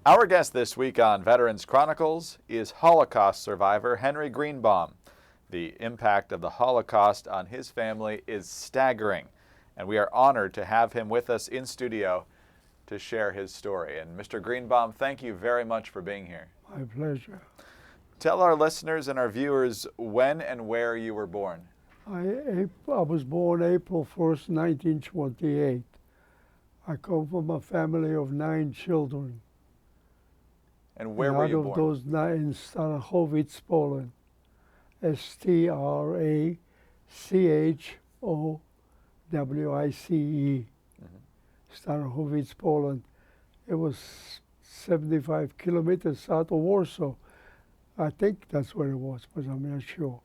Our guest this week on Veterans Chronicles is Holocaust survivor Henry Greenbaum. The impact of the Holocaust on his family is staggering, and we are honored to have him with us in studio to share his story. And Mr. Greenbaum, thank you very much for being here. My pleasure. Tell our listeners and our viewers when and where you were born. I was born April 1st, 1928. I come from a family of 9 children. And where were you born? Out of those 9, in Starachowicz, Poland. Strachowice. Starachowicz, Poland. It was 75 kilometers south of Warsaw. I think that's where it was, but I'm not sure.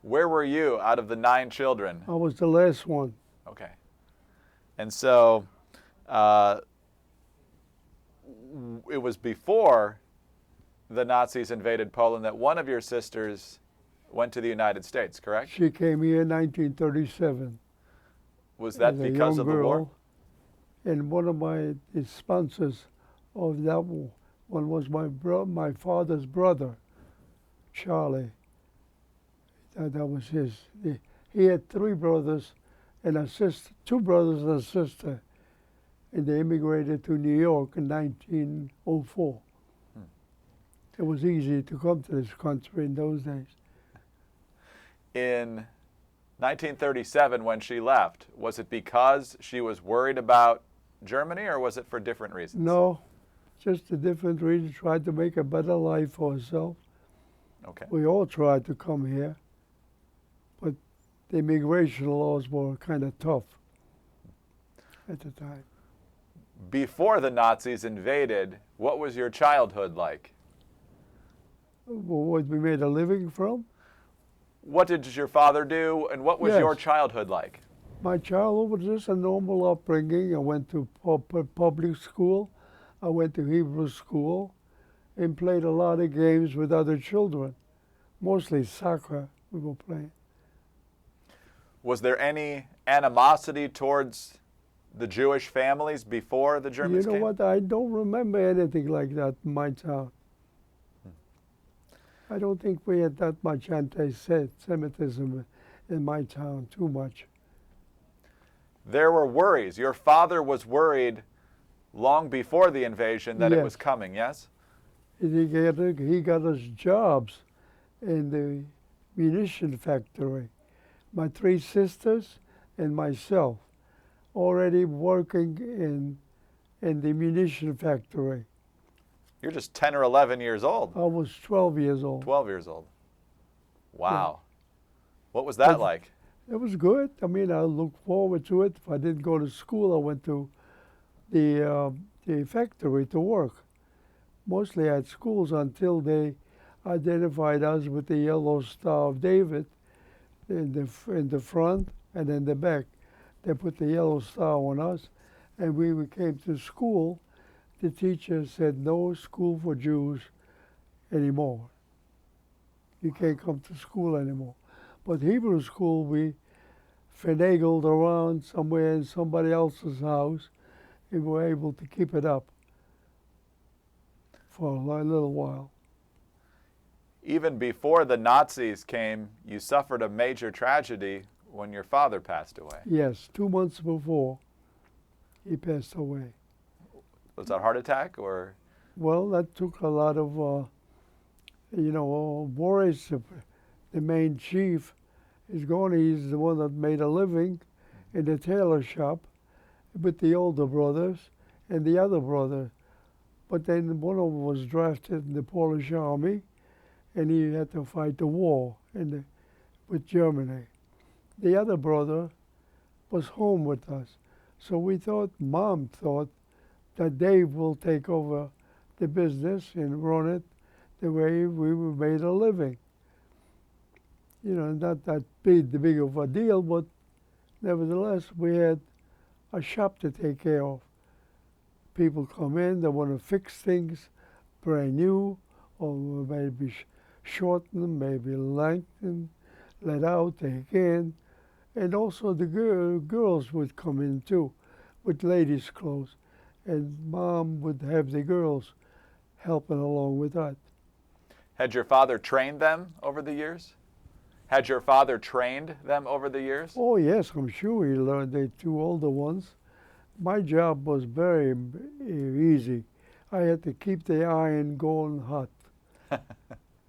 Where were you out of the 9 children? I was the last one. Okay. And so it was before the Nazis invaded Poland that one of your sisters went to the United States, correct? She came here in 1937. Was that as a because young of the girl. war? And one of the sponsors of that one was my father's brother, Charlie. That was his. He had 3 brothers and a sister, 2 brothers and a sister, and they immigrated to New York in 1904. It was easy to come to this country in those days. In 1937, when she left, was it because she was worried about Germany, or was it for different reasons? No, just a different reason. Tried to make a better life for herself. Okay. We all tried to come here, but the immigration laws were kind of tough at the time. Before the Nazis invaded, what was your childhood like? What we made a living from? What did your father do, and what was Yes. your childhood like? My childhood was just a normal upbringing. I went to public school. I went to Hebrew school and played a lot of games with other children. Mostly soccer we were playing. Was there any animosity towards the Jewish families before the Germans You know came? what? I don't remember anything like that in my town. I don't think we had that much anti-Semitism in my town, too much. There were worries. Your father was worried long before the invasion that it Yes. was coming, yes? He got us jobs in the munition factory. My 3 sisters and myself already working in the munition factory. You're just 10 or 11 years old. I was 12 years old. 12 years old. Wow. What was that But- like? It was good. I mean, I looked forward to it. If I didn't go to school, I went to the factory to work. Mostly at schools until they identified us with the yellow Star of David in the front and in the back. They put the yellow star on us, and when we came to school, the teacher said, no school for Jews anymore. You can't come to school anymore. But Hebrew school, we finagled around somewhere in somebody else's house, and were able to keep it up for a little while. Even before the Nazis came, you suffered a major tragedy when your father passed away. Yes, 2 months before he passed away. Was that a heart attack, or? Well, that took a lot of, worries. The main chief is gone. He's the one that made a living in the tailor shop with the older brothers and the other brother. But then one of them was drafted in the Polish army, and he had to fight the war with Germany. The other brother was home with us. So Mom thought, that Dave will take over the business and run it the way we made a living. Not that big of a deal, but nevertheless, we had a shop to take care of. People come in, they want to fix things brand new, or maybe shorten, maybe lengthen, let out, take in. And also the girls would come in too with ladies' clothes. and Mom would have the girls helping along with that. Had your father trained them over the years? Had your father trained them over the years? Oh yes, I'm sure he learned, the two older ones. My job was very easy. I had to keep the iron going hot.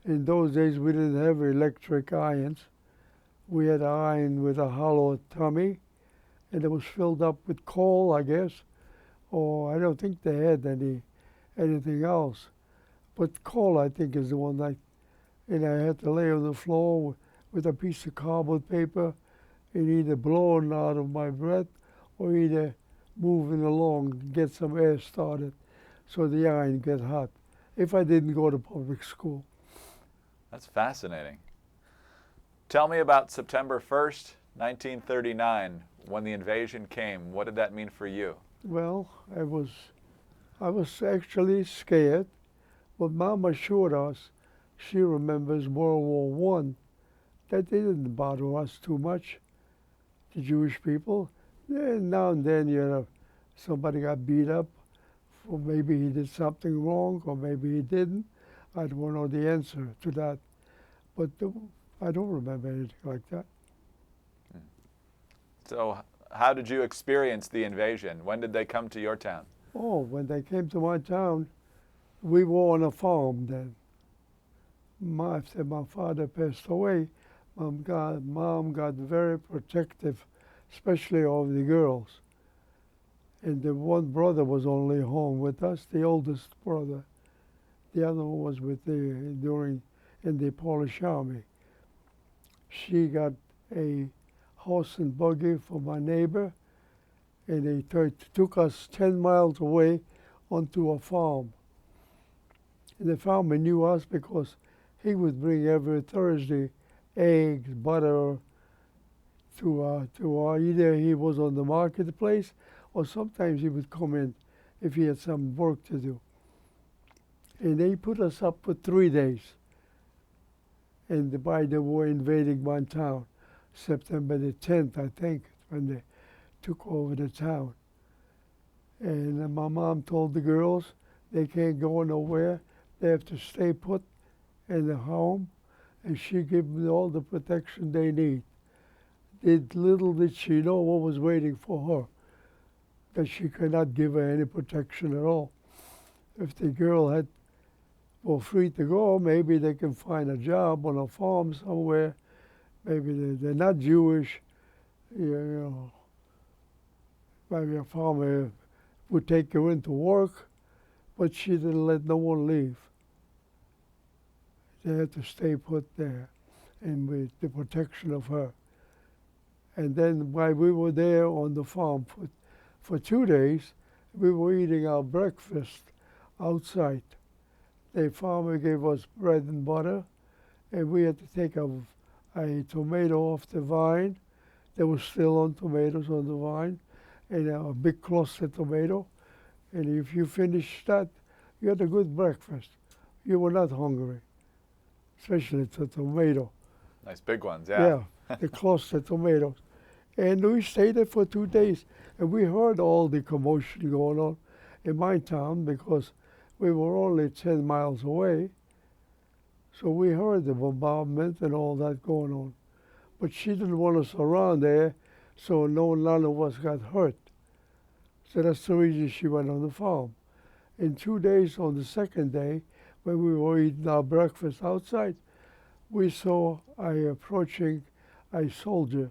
In those days we didn't have electric irons. We had an iron with a hollow tummy, and it was filled up with coal, I guess. Or I don't think they had anything else. But coal, I think, is the one that, and I had to lay on the floor with a piece of cardboard paper and either blowing out of my breath or either moving along to get some air started so the iron get hot if I didn't go to public school. That's fascinating. Tell me about September 1st, 1939, when the invasion came. What did that mean for you? Well, I was actually scared, but Mom assured us she remembers World War One. That didn't bother us too much, the Jewish people. Now and then, somebody got beat up, or maybe he did something wrong, or maybe he didn't. I don't know the answer to that, but I don't remember anything like that. So how did you experience the invasion? When did they come to your town? Oh, when they came to my town, we were on a farm then. After my father passed away, Mom got very protective, especially of the girls. And the one brother was only home with us, the oldest brother. The other one was in the Polish army. She got a horse and buggy for my neighbor, and they took us 10 miles away onto a farm. And the farmer knew us because he would bring every Thursday eggs, butter to either he was on the marketplace or sometimes he would come in if he had some work to do. And they put us up for 3 days. And by the war invading my town, September the 10th, I think, when they took over the town. And my mom told the girls they can't go nowhere. They have to stay put in the home, and she gave them all the protection they need. Little did she know what was waiting for her, that she could not give her any protection at all. If the girl were free to go, maybe they can find a job on a farm somewhere. Maybe they're not Jewish, maybe a farmer would take her into work, but she didn't let no one leave. They had to stay put there and with the protection of her. And then while we were there on the farm for 2 days, we were eating our breakfast outside. The farmer gave us bread and butter, and we had to take a tomato off the vine. There were still on tomatoes on the vine, and a big cluster tomato. And if you finished that, you had a good breakfast. You were not hungry, especially the tomato. Nice big ones, yeah. Yeah, the cluster tomatoes. And we stayed there for 2 days, and we heard all the commotion going on in my town because we were only 10 miles away. So we heard the bombardment and all that going on. But she didn't want us around there, so none of us got hurt. So that's the reason she went on the farm. In 2 days, on the second day, when we were eating our breakfast outside, we saw approaching a soldier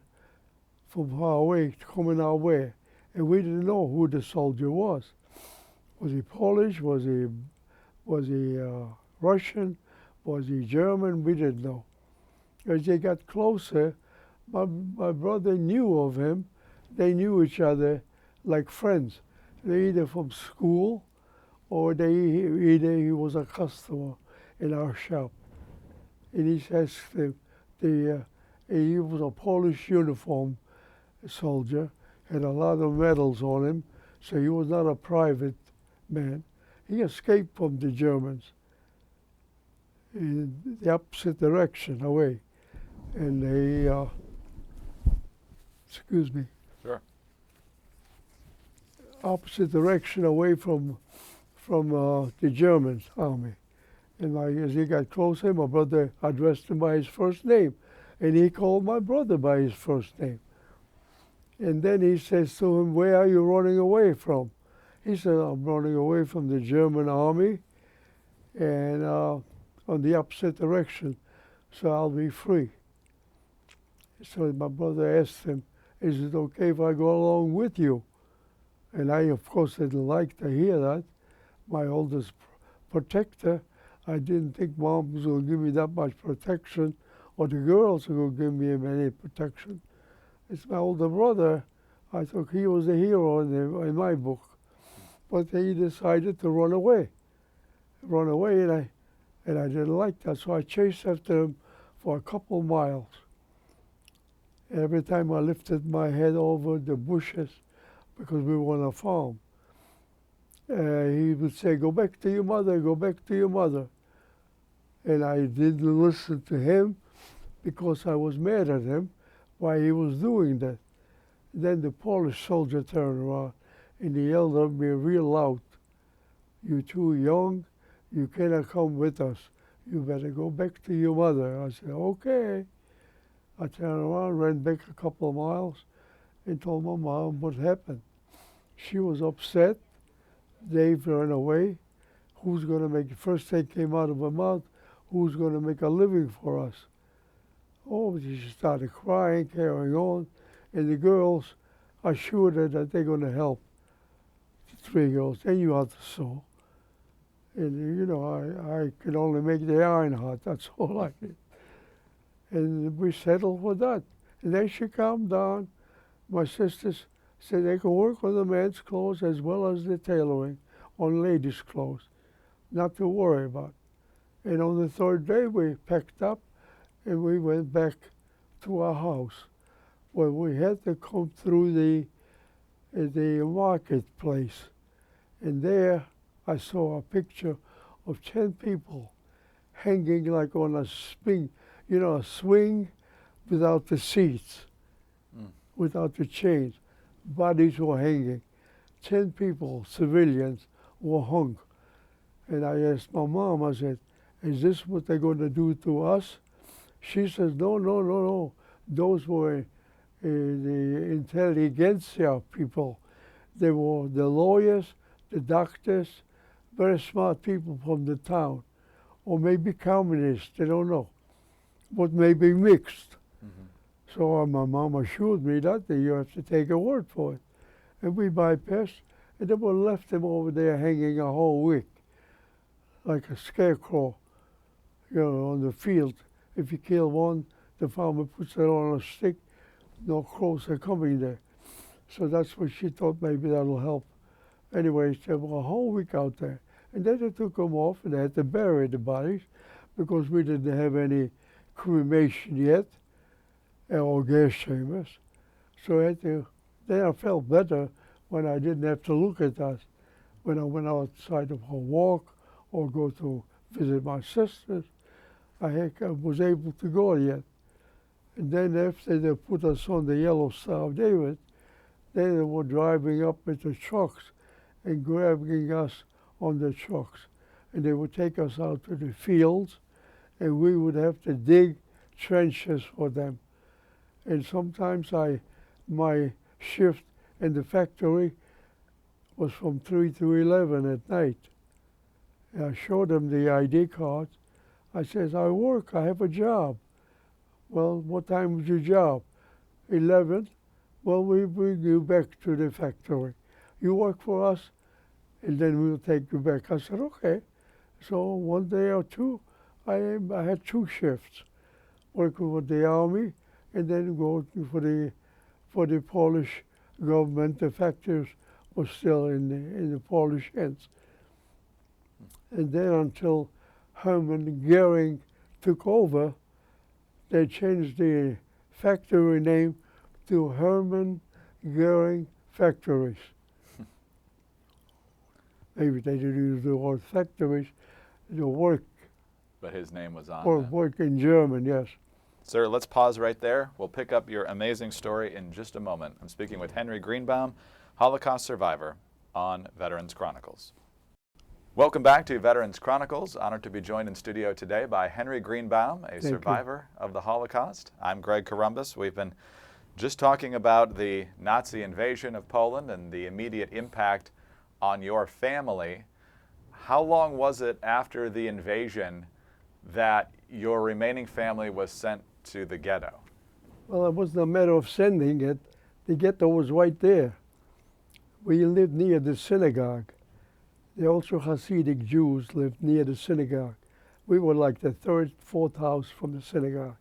from far away coming our way, and we didn't know who the soldier was. Was he Polish? Was he Russian? Was he German? We didn't know. As they got closer, my brother knew of him. They knew each other like friends. They're either from school or either he was a customer in our shop. And he says he was a Polish uniform soldier, had a lot of medals on him, so he was not a private man. He escaped from the Germans in the opposite direction away. And they, excuse me. Sure. opposite direction away from the German army. And as he got closer, my brother addressed him by his first name, and he called my brother by his first name. And then he says to him, "Where are you running away from?" He said, "I'm running away from the German army, and on the opposite direction, so I'll be free." So my brother asked him, "Is it okay if I go along with you?" And I, of course, didn't like to hear that. My oldest protector, I didn't think Mom was going to give me that much protection, or the girls were going to give me any protection. It's my older brother. I thought he was a hero in my book. But he decided to run away. And I didn't like that, so I chased after him for a couple miles. Every time I lifted my head over the bushes, because we were on a farm, he would say, "Go back to your mother, go back to your mother." And I didn't listen to him because I was mad at him why he was doing that. Then the Polish soldier turned around and he yelled at me real loud, "You're too young, you cannot come with us. You better go back to your mother." I said, "Okay." I turned around, ran back a couple of miles, and told my mom what happened. She was upset. Dave ran away. Who's going to make, first thing came out of her mouth, "Who's going to make a living for us?" Oh, she started crying, carrying on. And the girls assured her that they're going to help. The three girls, they knew how to sew. And, you know, I could only make the iron hot. That's all I did. And we settled for that. And then she calmed down. My sisters said they could work on the men's clothes as well as the tailoring on ladies' clothes. Not to worry about. And on the third day, we packed up and we went back to our house. Well, we had to come through the marketplace. And there I saw a picture of 10 people hanging like on a swing, you know, a swing without the seats, without the chains. Bodies were hanging. 10 people, civilians, were hung. And I asked my mom, I said, "Is this what they're going to do to us?" She says, "No, no, no, no. Those were the intelligentsia people. They were the lawyers, the doctors, very smart people from the town. Or maybe communists, they don't know. But maybe mixed." So my mom assured me that you have to take a word for it. And we bypassed, and then we left them over there hanging a whole week, like a scarecrow, you know, on the field. If you kill one, the farmer puts it on a stick, no crows are coming there. So that's what she thought, maybe that'll help. Anyways, they were a whole week out there. And then they took them off and they had to bury the bodies because we didn't have any cremation yet or gas chambers. So I had to, then I felt better when I didn't have to look at that. When I went outside for a walk or go to visit my sisters, I was able to go yet. And then after they put us on the Yellow Star of David, then they were driving up with the trucks and grabbing us on the trucks. And they would take us out to the fields, and we would have to dig trenches for them. And sometimes my shift in the factory was from 3 to 11 at night. And I showed them the ID card. I says, "I work, I have a job." "Well, what time is your job?" 11. "Well, we bring you back to the factory. You work for us, and then we'll take you back." I said, "Okay." So one day or two, I had 2 shifts, working for the army, and then working for the Polish government. The factories were still in the Polish hands. And then until Hermann Goering took over, they changed the factory name to Hermann Goering Factories. Maybe they didn't use the word factories, the work. But his name was on Or that. work in German, yes. Sir, let's pause right there. We'll pick up your amazing story in just a moment. I'm speaking with Henry Greenbaum, Holocaust survivor, on Veterans Chronicles. Welcome back to Veterans Chronicles. Honored to be joined in studio today by Henry Greenbaum, a survivor of the Holocaust. I'm Greg Columbus. We've been just talking about the Nazi invasion of Poland and the immediate impact on your family. How long was it after the invasion that your remaining family was sent to the ghetto? Well, it wasn't a matter of sending it. The ghetto was right there. We lived near the synagogue. The also Hasidic Jews lived near the synagogue. We were like the third, fourth house from the synagogue.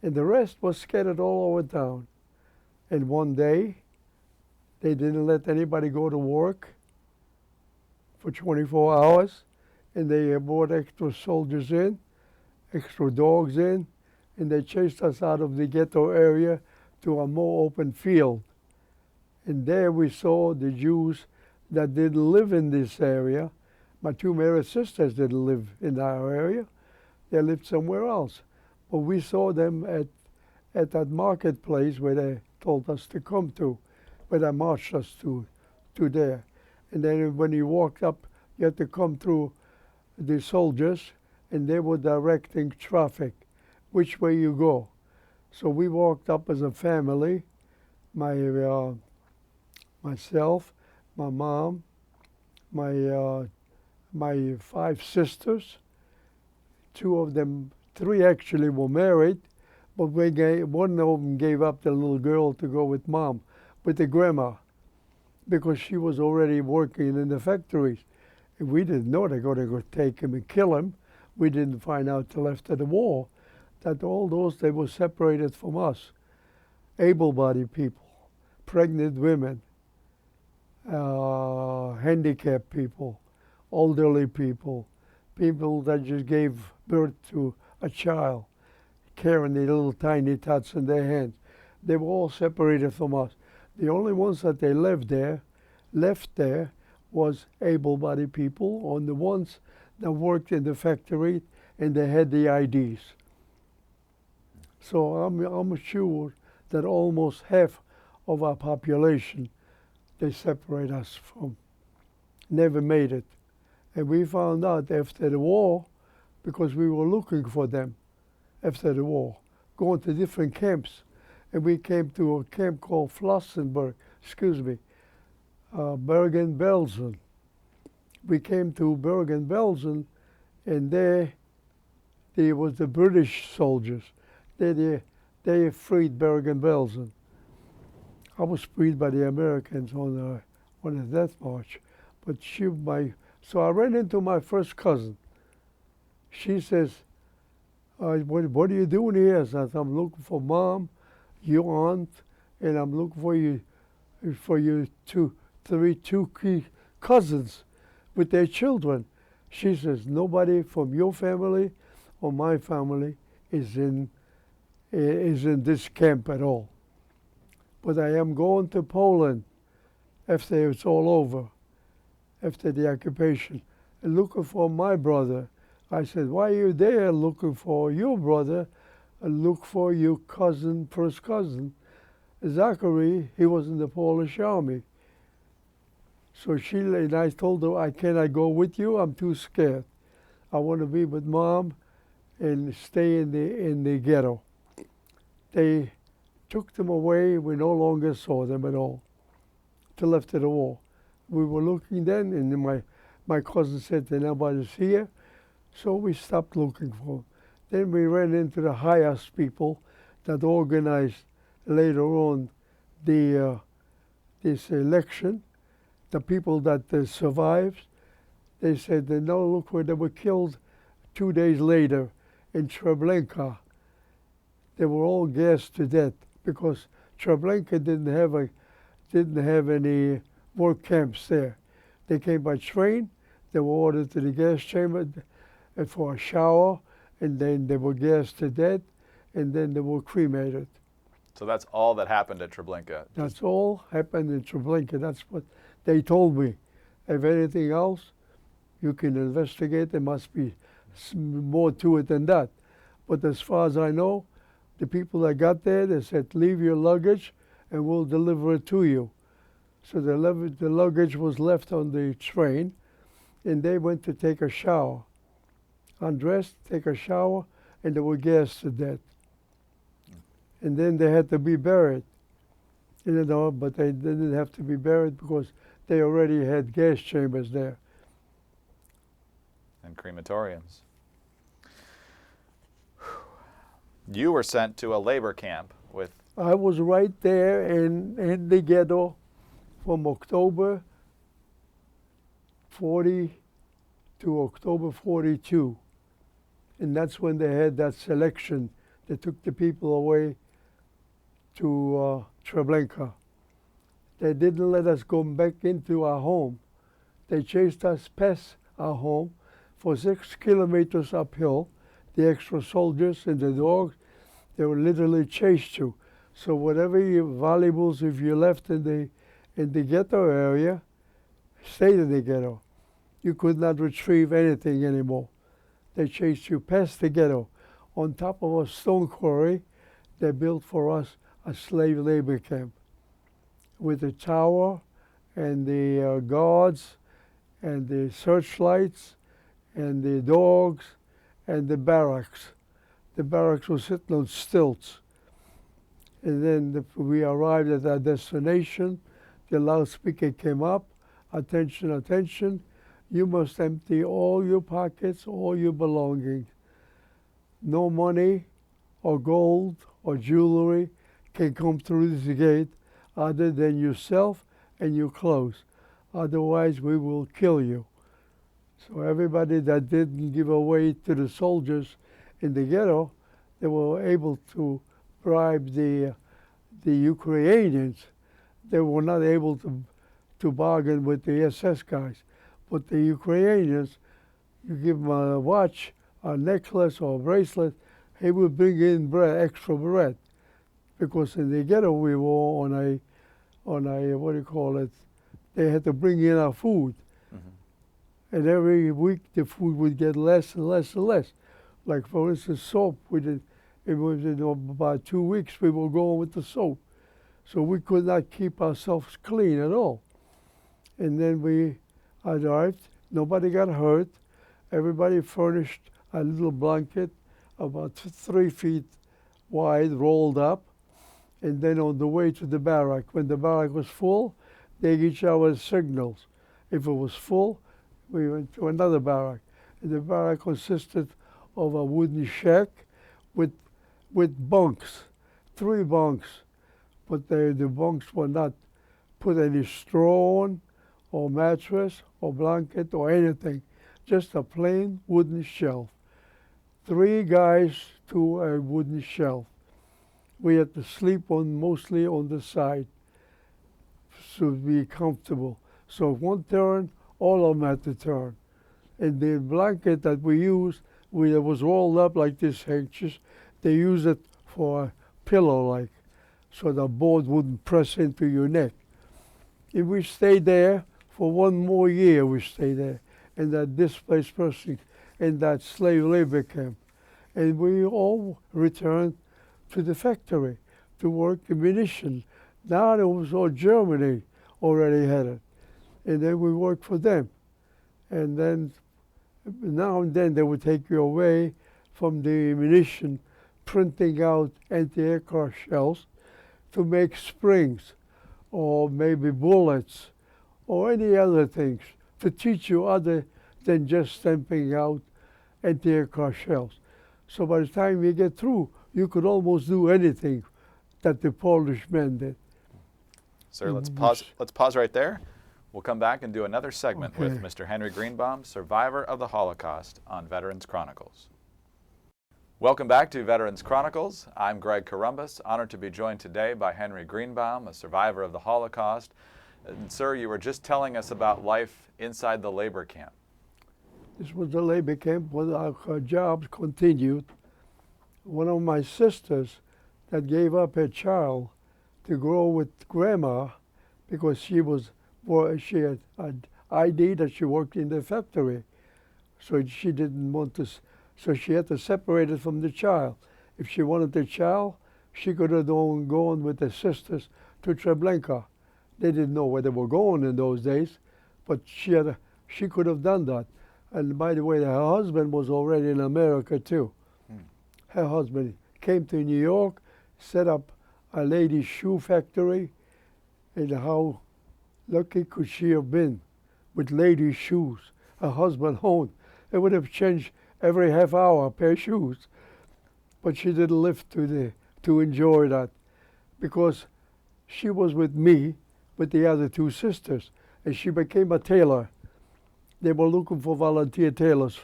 And the rest was scattered all over town. And one day, they didn't let anybody go to work for 24 hours. And they brought extra soldiers in, extra dogs in, and they chased us out of the ghetto area to a more open field. And there we saw the Jews that didn't live in this area. My two married sisters didn't live in our area. They lived somewhere else. But we saw them at that marketplace where they told us to come to, where they marched us to there. And then when you walked up, you had to come through the soldiers, and they were directing traffic, which way you go. So we walked up as a family, myself, my mom, my 5 sisters. 2 of them, 3 actually were married, but one of them gave up the little girl to go with mom, with the grandma, because she was already working in the factories. And we didn't know they were going to go take him and kill him. We didn't find out till after the war that all those, they were separated from us. Able-bodied people, pregnant women, handicapped people, elderly people, people that just gave birth to a child, carrying the little tiny tots in their hands. They were all separated from us. The only ones that they left there was able-bodied people, or the ones that worked in the factory and they had the IDs. So I'm sure that almost half of our population they separate us from, never made it. And we found out after the war, because we were looking for them after the war, going to different camps. And we came to a camp called Bergen-Belsen. We came to Bergen-Belsen, and there was the British soldiers. They freed Bergen-Belsen. I was freed by the Americans on a death march, but so I ran into my first cousin. She says, what are you doing here? I said, I'm looking for Mom, your aunt, and I'm looking for you two key cousins with their children. She says, nobody from your family or my family is in this camp at all. But I am going to Poland after it's all over, after the occupation, and looking for my brother. I said, why are you there looking for your brother? And look for your cousin, first cousin. Zachary, he was in the Polish army. So and I told her, I cannot go with you, I'm too scared. I want to be with Mom and stay in the ghetto. They took them away, we no longer saw them at all, till after the war. We were looking then, and my cousin said that nobody's here, so we stopped looking for them. Then we ran into the highest people that organized later on this election. The people that survived, they said, no, look where they were killed 2 days later in Treblinka. They were all gassed to death because Treblinka didn't have any work camps there. They came by train, they were ordered to the gas chamber for a shower, and then they were gassed to death, and then they were cremated. So that's all that happened at Treblinka? That's all happened in Treblinka. That's what they told me. If anything else, you can investigate. There must be more to it than that. But as far as I know, the people that got there, they said, leave your luggage and we'll deliver it to you. So the luggage was left on the train, and they went to take a shower, undressed, take a shower, and they were gassed to death. And then they had to be buried. But they didn't have to be buried because they already had gas chambers there. And crematoriums. You were sent to a labor camp with... I was right there in the ghetto from October 40 to October 42. And that's when they had that selection. They took the people away to Treblinka. They didn't let us go back into our home. They chased us past our home for 6 kilometers uphill. The extra soldiers and the dogs, they would literally chase you. So whatever your valuables, if you left in the ghetto area, stayed in the ghetto. You could not retrieve anything anymore. They chased you past the ghetto. On top of a stone quarry, they built for us a slave labor camp with a tower and the guards and the searchlights and the dogs and the barracks. The barracks were sitting on stilts. And then we arrived at our destination. The loudspeaker came up. Attention, attention. You must empty all your pockets, all your belongings. No money or gold or jewelry can come through this gate other than yourself and your clothes. Otherwise, we will kill you. So everybody that didn't give away to the soldiers in the ghetto, they were able to bribe the Ukrainians. They were not able to bargain with the SS guys. But the Ukrainians, you give them a watch, a necklace or a bracelet, he will bring in bread, extra bread. Because in the ghetto we were on a what do you call it, they had to bring in our food. Mm-hmm. And every week the food would get less and less and less. Like for instance, soap, it was about 2 weeks we were going with the soap. So we could not keep ourselves clean at all. And then we arrived, nobody got hurt. Everybody furnished a little blanket about 3 feet wide, rolled up. And then on the way to the barrack, when the barrack was full, they each our signals. If it was full, we went to another barrack. And the barrack consisted of a wooden shack with bunks, 3 bunks. But the bunks were not put any straw on, or mattress, or blanket, or anything. Just a plain wooden shelf. 3 guys to a wooden shelf. We had to sleep mostly on the side to be comfortable. So if one turned, all of them had to turn. And the blanket that we used, it was rolled up like this handkerchief. They used it for a pillow-like, so the board wouldn't press into your neck. If we stayed there for 1 more year, we stayed there in that displaced person, in that slave labor camp. And we all returned to the factory to work the munition. Now it was all Germany already had it. And then we worked for them. And then now and then they would take you away from the munition, printing out anti-aircraft shells to make springs or maybe bullets or any other things to teach you other than just stamping out anti-aircraft shells. So by the time you get through, you could almost do anything that the Polish men did. Sir, let's pause right there. We'll come back and do another segment with Mr. Henry Greenbaum, survivor of the Holocaust, on Veterans Chronicles. Welcome back to Veterans Chronicles. I'm Greg Corumbus, honored to be joined today by Henry Greenbaum, a survivor of the Holocaust. And sir, you were just telling us about life inside the labor camp. This was the labor camp where our jobs continued. One of my sisters that gave up her child to grow with grandma because she had an ID that she worked in the factory. So she didn't want to, so she had to separate it from the child. If she wanted the child, she could have gone with the sisters to Treblinka They didn't know where they were going in those days, but she could have done that. And by the way, her husband was already in America too. Her husband came to New York, set up a ladies' shoe factory, and how lucky could she have been with ladies' shoes her husband owned. It would have changed every half hour a pair of shoes. But she didn't live to enjoy that, because she was with me, with the other two sisters, and she became a tailor. They were looking for volunteer tailors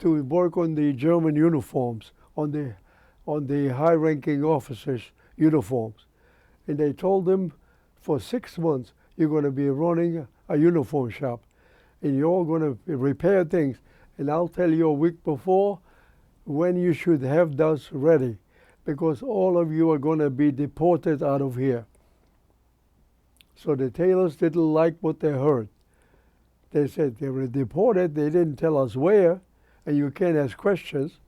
to work on the German uniforms, on the high-ranking officers' uniforms. And they told them, for 6 months, you're going to be running a uniform shop, and you're all going to repair things. And I'll tell you a week before when you should have those ready, because all of you are going to be deported out of here. So the tailors didn't like what they heard. They said they were deported. They didn't tell us where, and you can't ask questions.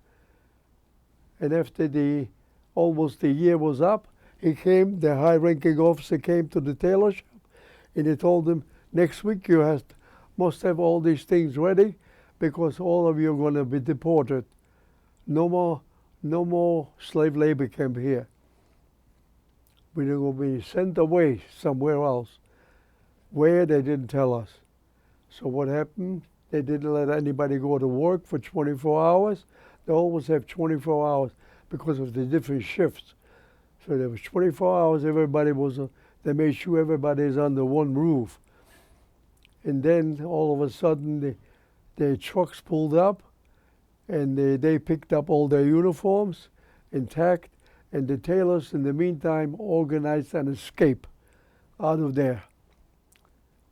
And after almost the year was up, he came, the high-ranking officer came to the tailor shop, and he told them, next week you must have all these things ready, because all of you are going to be deported. No more slave labor camp here. We're going to be sent away somewhere else. Where, they didn't tell us. So what happened? They didn't let anybody go to work for 24 hours. They always have 24 hours because of the different shifts. So there was 24 hours, they made sure everybody is under one roof. And then all of a sudden the trucks pulled up, and they picked up all their uniforms intact, and the tailors in the meantime organized an escape out of there.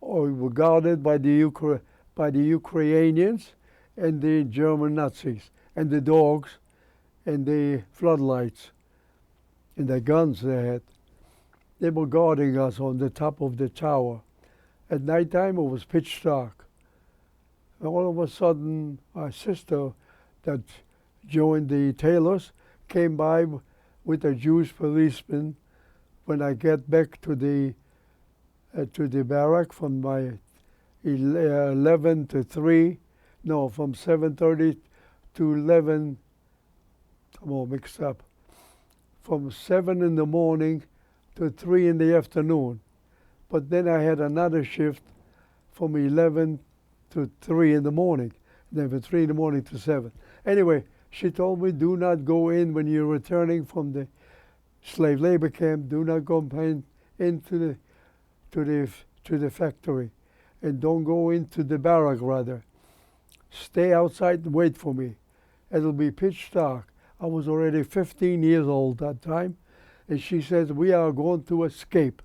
Or we were guarded by the Ukrainians and the German Nazis, and the dogs, and the floodlights, and the guns they had. They were guarding us on the top of the tower. At nighttime it was pitch dark. And all of a sudden, our sister that joined the tailors came by with a Jewish policeman. When I get back to the barrack from my 11 to 3, no, from 7:30 to 11, I'm all mixed up, from 7 in the morning to 3 in the afternoon. But then I had another shift from 11 to 3 in the morning, then from 3 in the morning to 7. Anyway, she told me, do not go in when you're returning from the slave labor camp. Do not go into the factory, and don't go into the barrack, rather. Stay outside and wait for me. It'll be pitch dark. I was already 15 years old that time, and she says, we are going to escape.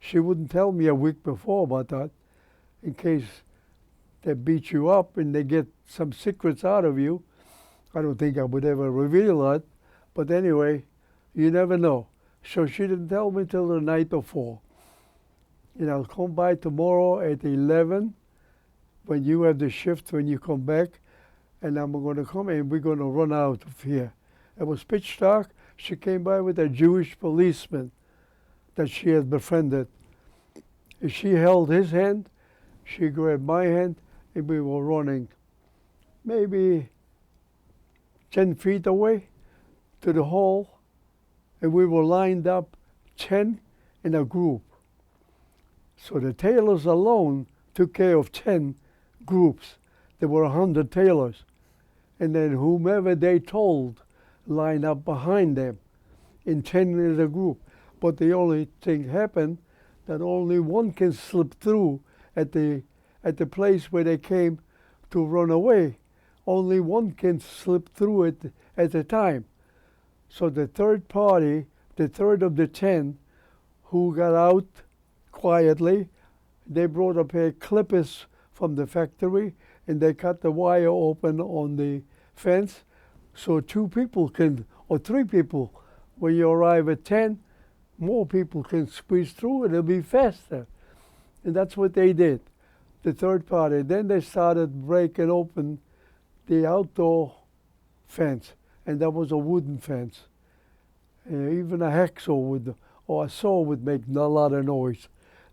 She wouldn't tell me a week before about that, in case they beat you up and they get some secrets out of you. I don't think I would ever reveal that, but anyway, you never know. So she didn't tell me till the night before. And I'll come by tomorrow at 11 when you have the shift, when you come back, and I'm going to come and we're going to run out of here. It was pitch dark. She came by with a Jewish policeman that she had befriended. And she held his hand, she grabbed my hand, and we were running maybe 10 feet away to the hall, and we were lined up 10 in a group. So the tailors alone took care of 10 groups. There were 100 tailors. And then whomever they told lined up behind them in 10 in a group. But the only thing happened that only one can slip through at the place where they came to run away. Only one can slip through it at a time. So the third party, the third of the 10 who got out quietly, they brought a pair of clippers from the factory, and they cut the wire open on the fence so 2 people can, or 3 people, when you arrive at 10, more people can squeeze through and it'll be faster. And that's what they did, the third party. Then they started breaking open the outdoor fence, and that was a wooden fence. Even a hacksaw or a saw would make a lot of noise.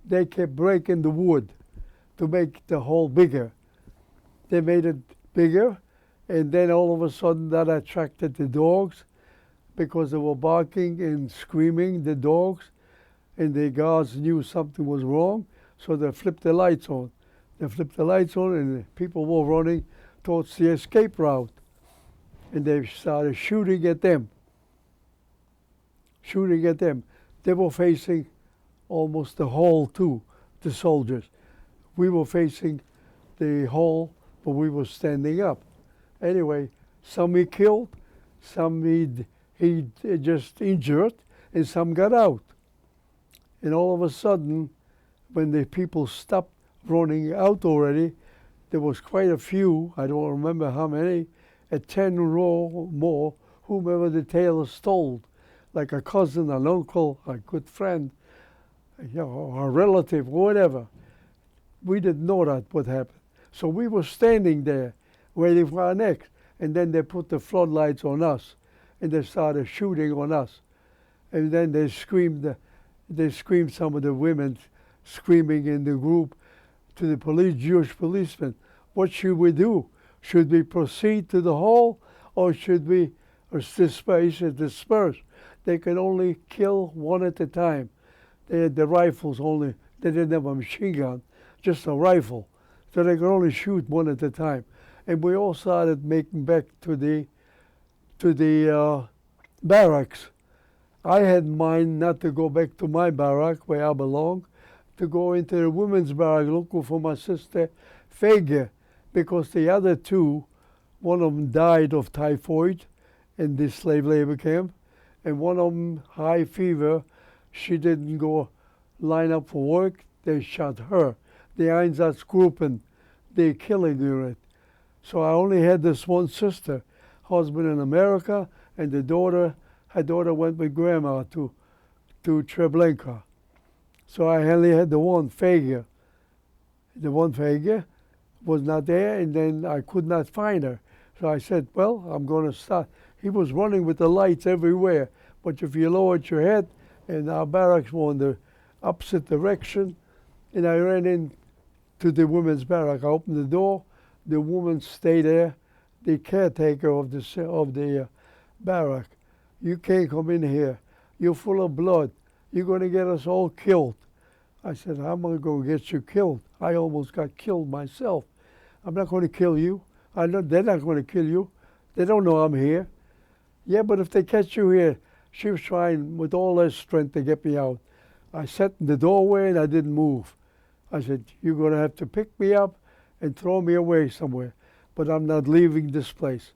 they kept breaking the wood to make the hole bigger. They made it bigger, and then all of a sudden that attracted the dogs because they were barking and screaming, the dogs, and the guards knew something was wrong, so they flipped the lights on. They flipped the lights on, and the people were running towards the escape route, and they started shooting at them. Shooting at them. They were facing almost the hole too, the soldiers. We were facing the hole, but we were standing up. Anyway, some he killed, some he just injured, and some got out. And all of a sudden, when the people stopped running out already, there was quite a few, I don't remember how many, 10 or more, whomever the tailors told, like a cousin, an uncle, a good friend, you know, a relative, whatever. We didn't know that what happened. So we were standing there waiting for our next, and then they put the floodlights on us, and they started shooting on us. And then they screamed, some of the women screaming in the group to the police, Jewish policemen, what should we do? Should we proceed to the hole, or should we disperse? They could only kill one at a time. They had the rifles only, they didn't have a machine gun, just a rifle. So they could only shoot one at a time. And we all started making back to the barracks. I had in mind not to go back to my barrack where I belong, to go into the women's barrack looking for my sister Fege, because the other two, one of them died of typhoid in this slave labor camp, and one of them high fever. She didn't go line up for work. They shot her. The Einsatzgruppen, the killing unit. So I only had this one sister, husband in America, and the daughter. Her daughter went with grandma to Treblinka. So I only had the one Fege. The one Fege was not there, and then I could not find her. So I said, well, I'm going to start. He was running with the lights everywhere, but if you lowered your head, and our barracks were in the opposite direction, and I ran into the women's barrack. I opened the door. The woman stayed there, the caretaker of the barrack. You can't come in here. You're full of blood. You're going to get us all killed. I said, I'm going to go get you killed. I almost got killed myself. I'm not going to kill you. I know they're not going to kill you. They don't know I'm here. Yeah, but if they catch you here, she was trying with all her strength to get me out. I sat in the doorway and I didn't move. I said, you're going to have to pick me up and throw me away somewhere, but I'm not leaving this place.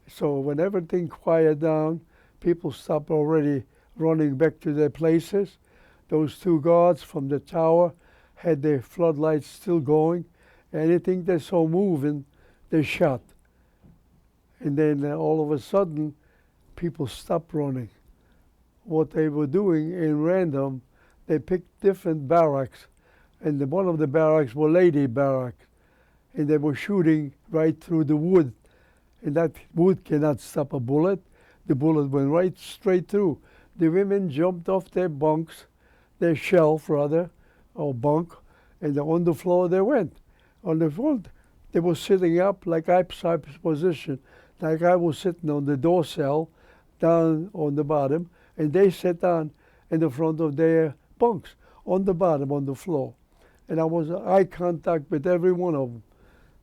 So when everything quieted down, people stopped already running back to their places. Those two guards from the tower had their floodlights still going. Anything they saw moving, they shot. And then all of a sudden, people stopped running. What they were doing in random, they picked different barracks, and one of the barracks were lady barracks, and they were shooting right through the wood, and that wood cannot stop a bullet. The bullet went right straight through. The women jumped off their bunks, their shelf rather, or bunk, and on the floor they went. On the front, they were sitting up like upside position, like I was sitting on the door cell, down on the bottom, and they sat down in the front of their bunks, on the bottom, on the floor. And I was eye contact with every one of them.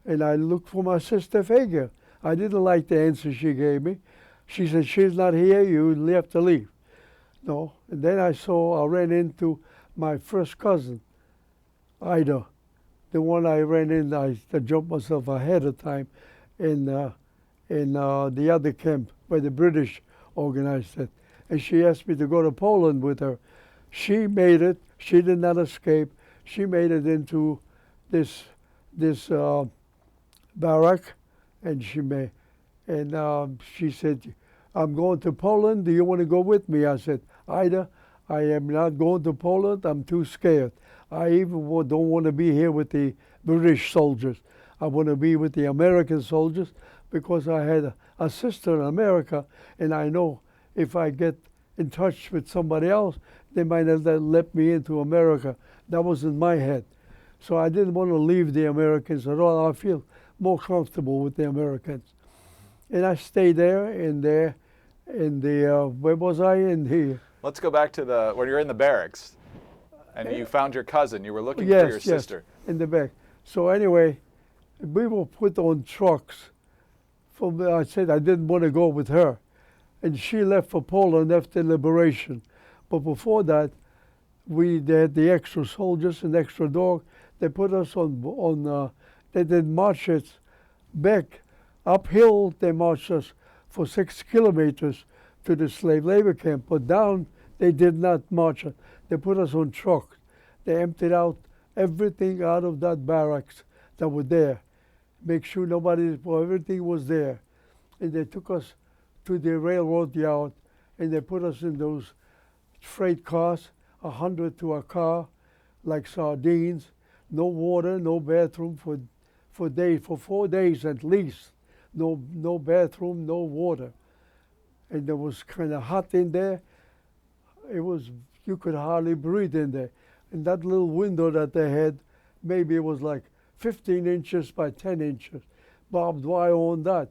And I looked for my sister Fege. I didn't like the answer she gave me. She said, she's not here, you have to leave. No, and then I ran into my first cousin, Ida. The one I ran in, I jumped myself ahead of time in the other camp where the British organized it. And she asked me to go to Poland with her. She made it. She did not escape. She made it into this barrack, and she said, I'm going to Poland. Do you want to go with me? I said, Ida, I am not going to Poland. I'm too scared. I even don't want to be here with the British soldiers. I want to be with the American soldiers because I had a sister in America, and I know if I get in touch with somebody else, they might have let me into America. That was in my head. So I didn't want to leave the Americans at all. I feel more comfortable with the Americans. And I stayed there in the where was I? In the Let's go back to when you're in the barracks and you found your cousin. You were looking for your sister. In the back. So anyway, we were put on trucks. I said I didn't want to go with her. And she left for Poland after liberation. But before that, they had the extra soldiers and extra dog. They put us they did march us back uphill. They marched us for 6 kilometers to the slave labor camp. But down, they did not march us. They put us on trucks. They emptied out everything out of that barracks that were there. Make sure everything was there. And they took us to the railroad yard, and they put us in those freight cars, 100 to a car, like sardines. No water, no bathroom for 4 days at least. No bathroom, no water. And it was kind of hot in there. You could hardly breathe in there. And that little window that they had, maybe it was like 15 inches by 10 inches, barbed wire on that.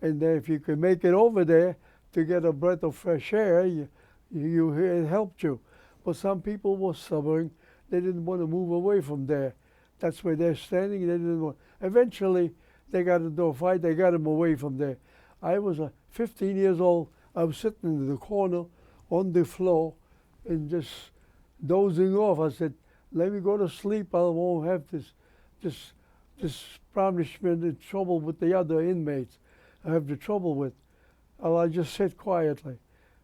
And then if you could make it over there to get a breath of fresh air, it helped you. But some people were stubborn. They didn't want to move away from there. That's where they're standing. They didn't want. Eventually, they got into a fight. They got him away from there. I was 15 years old. I was sitting in the corner on the floor and just dozing off. I said, let me go to sleep. I won't have this punishment and trouble with the other inmates I have the trouble with. I just sit quietly.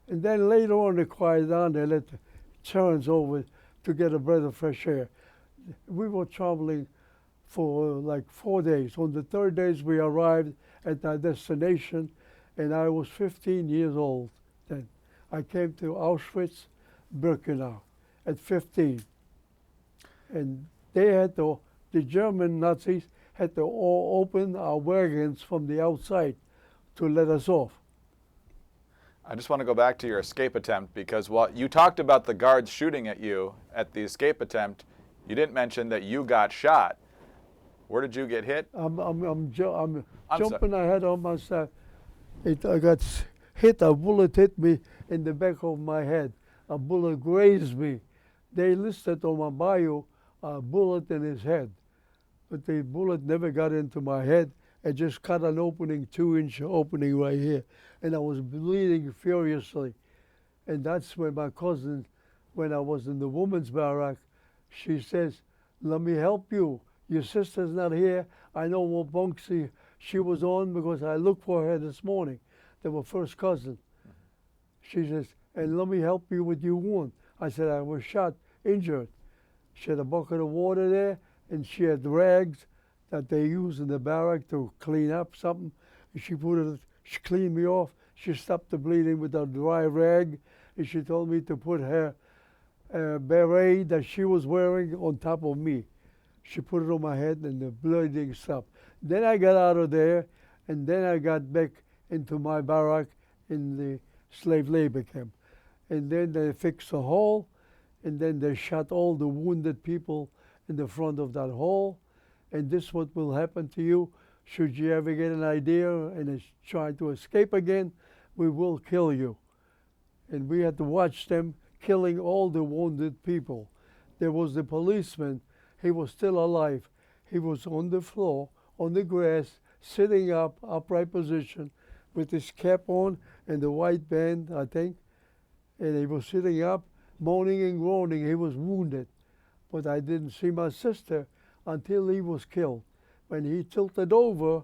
And then later on, they quiet down. They let the turns over to get a breath of fresh air. We were traveling for like 4 days. On the third day, we arrived at our destination, and I was 15 years old then. I came to Auschwitz-Birkenau at 15. And the German Nazis had to open our wagons from the outside to let us off. I just want to go back to your escape attempt, because while you talked about the guards shooting at you at the escape attempt, you didn't mention that you got shot. Where did you get hit? I'm jumping ahead on myself. I got hit. A bullet hit me in the back of my head. A bullet grazed me. They listed on my bio a bullet in his head, but the bullet never got into my head. It just cut an opening, 2-inch opening right here, and I was bleeding furiously. And that's when my cousin, when I was in the women's barrack, she says, let me help you. Your sister's not here. I know what bunk she was on because I looked for her this morning. They were first cousins. She says, and let me help you with your wound. I said, I was shot, injured. She had a bucket of water there, and she had rags that they use in the barrack to clean up something. She cleaned me off. She stopped the bleeding with a dry rag, and she told me to put her beret that she was wearing on top of me. She put it on my head, and the bleeding stopped. Then I got out of there, and then I got back into my barrack in the slave labor camp. And then they fixed a hole, and then they shot all the wounded people in the front of that hole. And this is what will happen to you. Should you ever get an idea and try to escape again, we will kill you. And we had to watch them killing all the wounded people. There was the policeman. He was still alive. He was on the floor, on the grass, sitting up, upright position, with his cap on and the white band, I think. And he was sitting up, moaning and groaning. He was wounded. But I didn't see my sister until he was killed. When he tilted over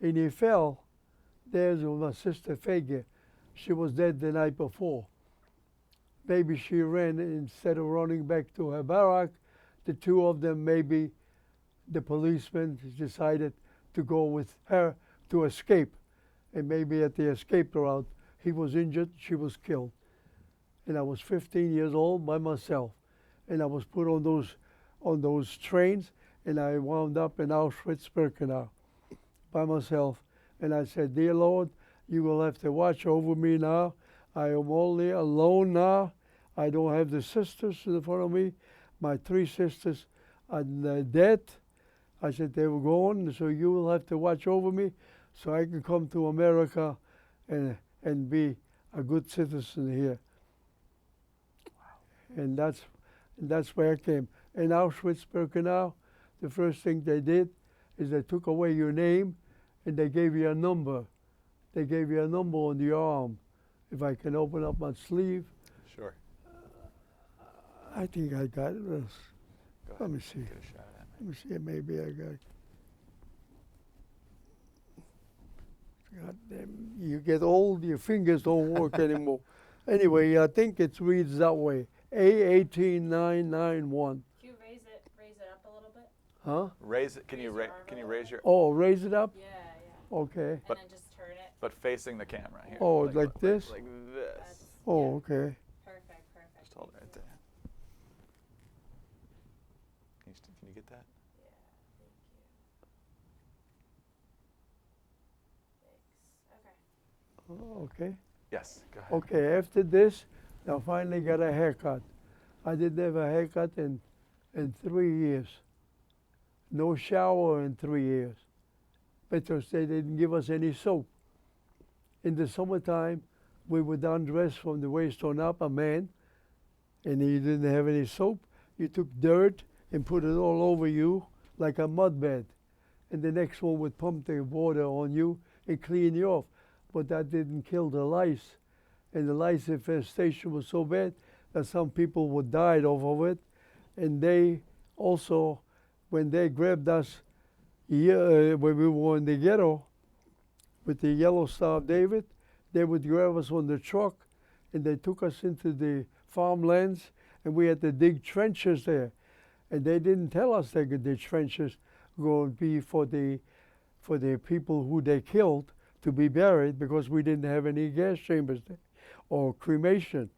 and he fell, there's my sister figure. She was dead the night before. Maybe she ran instead of running back to her barrack. The two of them, maybe the policeman decided to go with her to escape. And maybe at the escape route, he was injured, she was killed. And I was 15 years old by myself. And I was put on those trains, and I wound up in Auschwitz-Birkenau by myself. And I said, dear Lord, you will have to watch over me now. I am only alone now. I don't have the sisters in front of me. My 3 sisters are dead. I said, they were gone, so you will have to watch over me so I can come to America and be a good citizen here. And that's where I came. In Auschwitz-Birkenau, the first thing they did is they took away your name and they gave you a number. They gave you a number on the arm. If I can open up my sleeve. Sure. I think I got it. Go ahead. Let me see. Get a shot at Let me see, maybe I got it. God damn, you get old, your fingers don't work anymore. Anyway, I think it reads that way. A18991. Can you raise it up a little bit? Huh? Raise it. Can you raise your? Oh, raise it up? Yeah. Okay. And then just turn it. But facing the camera here. Oh, like this? Like this. That's, Oh, yeah. okay. Perfect. Just hold it right there. Can you get that? Yeah, thank you. Thanks. Okay. Okay. Yes. Go ahead. Okay, after this, I finally got a haircut. I didn't have a haircut in 3 years. No shower in 3 years because they didn't give us any soap. In the summertime, we would undress from the waist on up, a man, and he didn't have any soap. You took dirt and put it all over you like a mud bed. And the next one would pump the water on you and clean you off. But that didn't kill the lice. And the lice infestation was so bad that some people would die off of it. And they also, when they grabbed us when we were in the ghetto with the yellow Star of David, they would grab us on the truck and they took us into the farmlands and we had to dig trenches there. And they didn't tell us they could dig trenches going to be for the people who they killed to be buried because we didn't have any gas chambers there or cremation.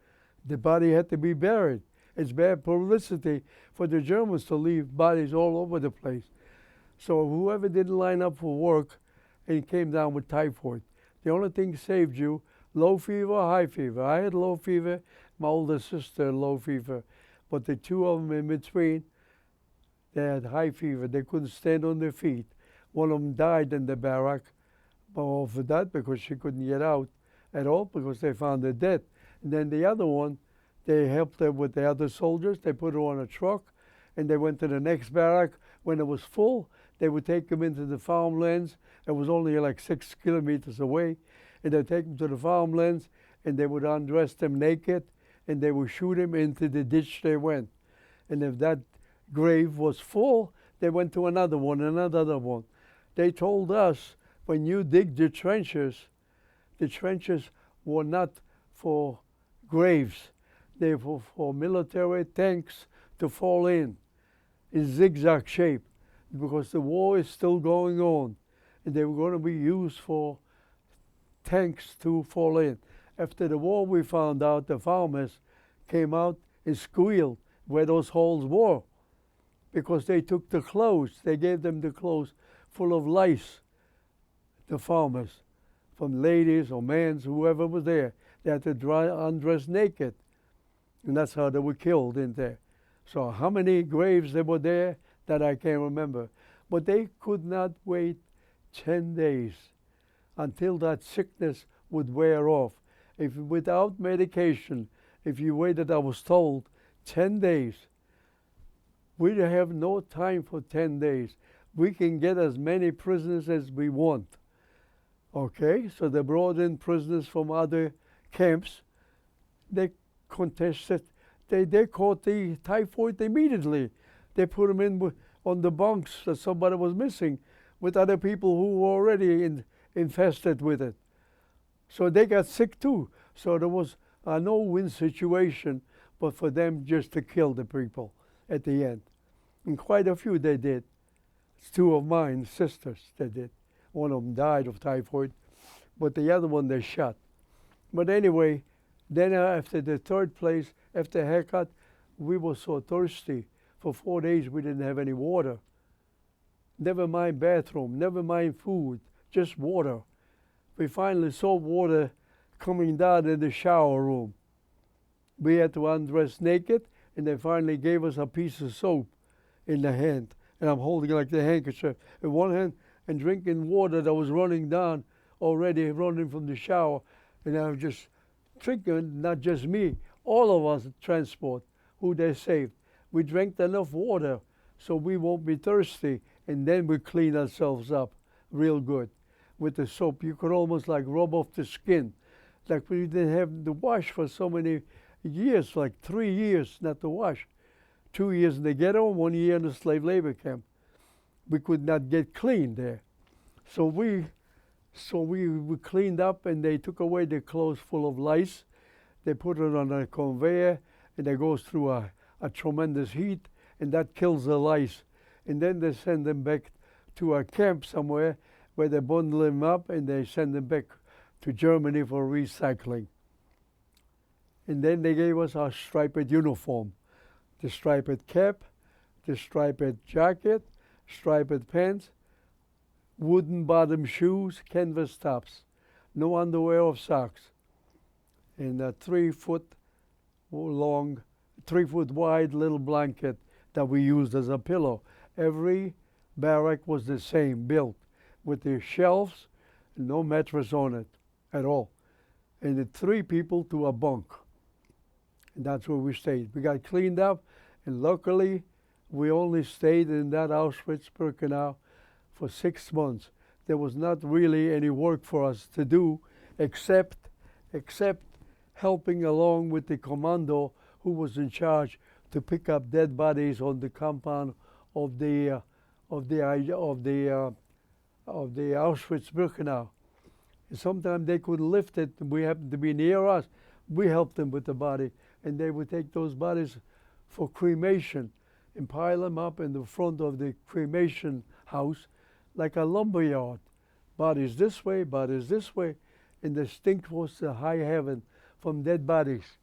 The body had to be buried. It's bad publicity for the Germans to leave bodies all over the place. So whoever didn't line up for work and came down with typhoid, the only thing saved you, low fever, high fever. I had low fever, my older sister had low fever, but the 2 of them in between, they had high fever. They couldn't stand on their feet. One of them died in the barrack for that because she couldn't get out at all because they found her dead. And then the other one, they helped her with the other soldiers. They put her on a truck and they went to the next barrack. When it was full, they would take them into the farmlands. It was only like 6 kilometers away. And they'd take them to the farmlands and they would undress them naked and they would shoot them into the ditch they went. And if that grave was full, they went to another one, another one. They told us, when you dig the trenches were not for graves. They were for military tanks to fall in zigzag shape because the war is still going on. And they were going to be used for tanks to fall in. After the war, we found out the farmers came out and squealed where those holes were because they took the clothes. They gave them the clothes full of lice, the farmers, from ladies or men, whoever was there. They had to undress naked. And that's how they were killed in there. So how many graves there were there, that I can't remember. But they could not wait 10 days until that sickness would wear off. If without medication, if you waited, I was told, 10 days, we have no time for 10 days. We can get as many prisoners as we want. Okay, so they brought in prisoners from other camps. They contested. They caught the typhoid immediately. They put them in on the bunks that somebody was missing with other people who were already infested with it. So they got sick too. So there was a no-win situation, but for them just to kill the people at the end. And quite a few they did. It's 2 of mine, sisters, they did. One of them died of typhoid, but the other one they shot. But anyway, then after the 3rd place, after haircut, we were so thirsty. For 4 days we didn't have any water. Never mind bathroom, never mind food, just water. We finally saw water coming down in the shower room. We had to undress naked, and they finally gave us a piece of soap in the hand, and I'm holding like the handkerchief in one hand and drinking water that was running down already, running from the shower, and I was just drinking, not just me, all of us transport who they saved. We drank enough water so we won't be thirsty, and then we clean ourselves up real good with the soap. You could almost like rub off the skin. Like we didn't have to wash for so many years, like 3 years not to wash. 2 years in the ghetto, 1 year in the slave labor camp. We could not get clean there. So we cleaned up, and they took away the clothes full of lice. They put it on a conveyor, and it goes through a tremendous heat, and that kills the lice. And then they send them back to a camp somewhere where they bundle them up, and they send them back to Germany for recycling. And then they gave us our striped uniform, the striped cap, the striped jacket, striped pants, wooden bottom shoes, canvas tops, no underwear or socks, and a 3 foot long, 3 foot wide little blanket that we used as a pillow. Every barrack was the same, built with the shelves, no mattress on it at all, and the 3 people to a bunk. And that's where we stayed. We got cleaned up, and luckily we only stayed in that Auschwitz-Birkenau for 6 months. There was not really any work for us to do except helping along with the commando who was in charge to pick up dead bodies on the compound of the Auschwitz-Birkenau. Sometimes they couldn't lift it. We happened to be near us. We helped them with the body, and they would take those bodies for cremation and pile them up in the front of the cremation house like a lumber yard. Bodies this way, and the stink was to high heaven from dead bodies.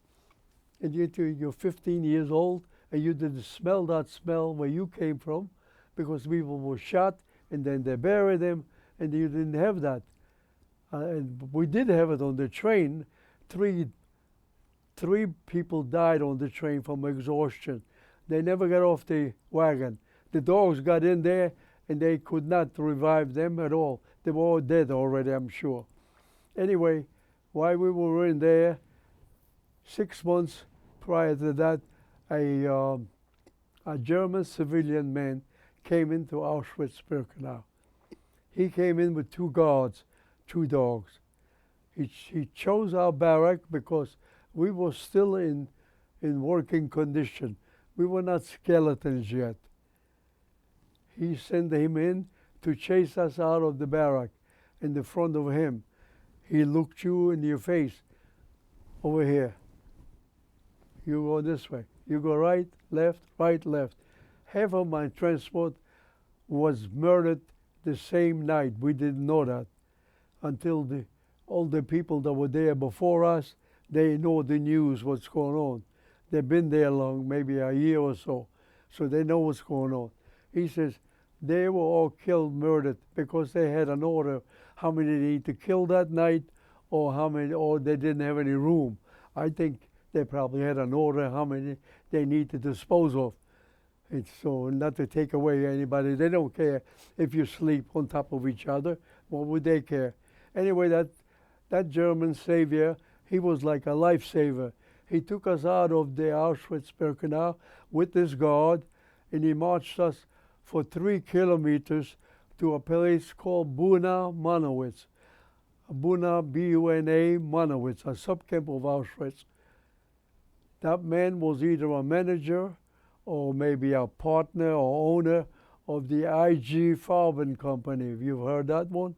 And you're 15 years old, and you didn't smell that smell where you came from, because people were shot, and then they buried them, and you didn't have that. And we did have it on the train. Three people died on the train from exhaustion. They never got off the wagon. The dogs got in there, and they could not revive them at all. They were all dead already, I'm sure. Anyway, while we were in there, 6 months prior to that, a German civilian man came into Auschwitz-Birkenau. He came in with 2 guards, 2 dogs. He chose our barrack because we were still in working condition. We were not skeletons yet. He sent him in to chase us out of the barrack. In the front of him, he looked you in your face. Over here. You go this way. You go right, left, right, left. Half of my transport was murdered the same night. We didn't know that until all the people that were there before us, they know the news, what's going on. They've been there long, maybe a year or so they know what's going on. He says they were all killed, murdered, because they had an order how many they need to kill that night, or they didn't have any room. I think they probably had an order how many they need to dispose of. And so not to take away anybody. They don't care if you sleep on top of each other. What would they care? Anyway, that German savior, he was like a lifesaver. He took us out of the Auschwitz-Birkenau with this guard, and he marched us for 3 kilometers to a place called Buna, Monowitz. Buna, B-U-N-A, Monowitz, a subcamp of Auschwitz. That man was either a manager or maybe a partner or owner of the IG Farben company. Have you heard that one?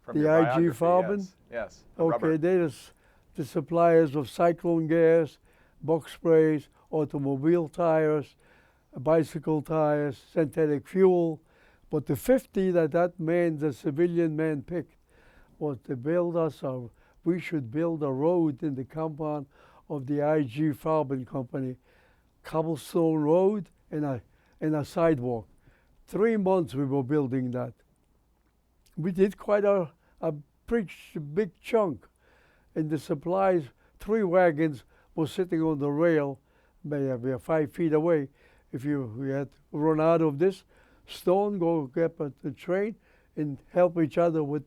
From the IG Farben? Yes. Okay, they're the suppliers of cyclone gas, box sprays, automobile tires, bicycle tires, synthetic fuel. But the 50 that man, the civilian man, picked was to build us we should build a road in the compound of the IG Farben company, cobblestone road and a sidewalk. 3 months we were building that. We did quite a pretty big chunk. And the supplies, 3 wagons was sitting on the rail, maybe 5 feet away. If we had run out of this stone, go get the train and help each other with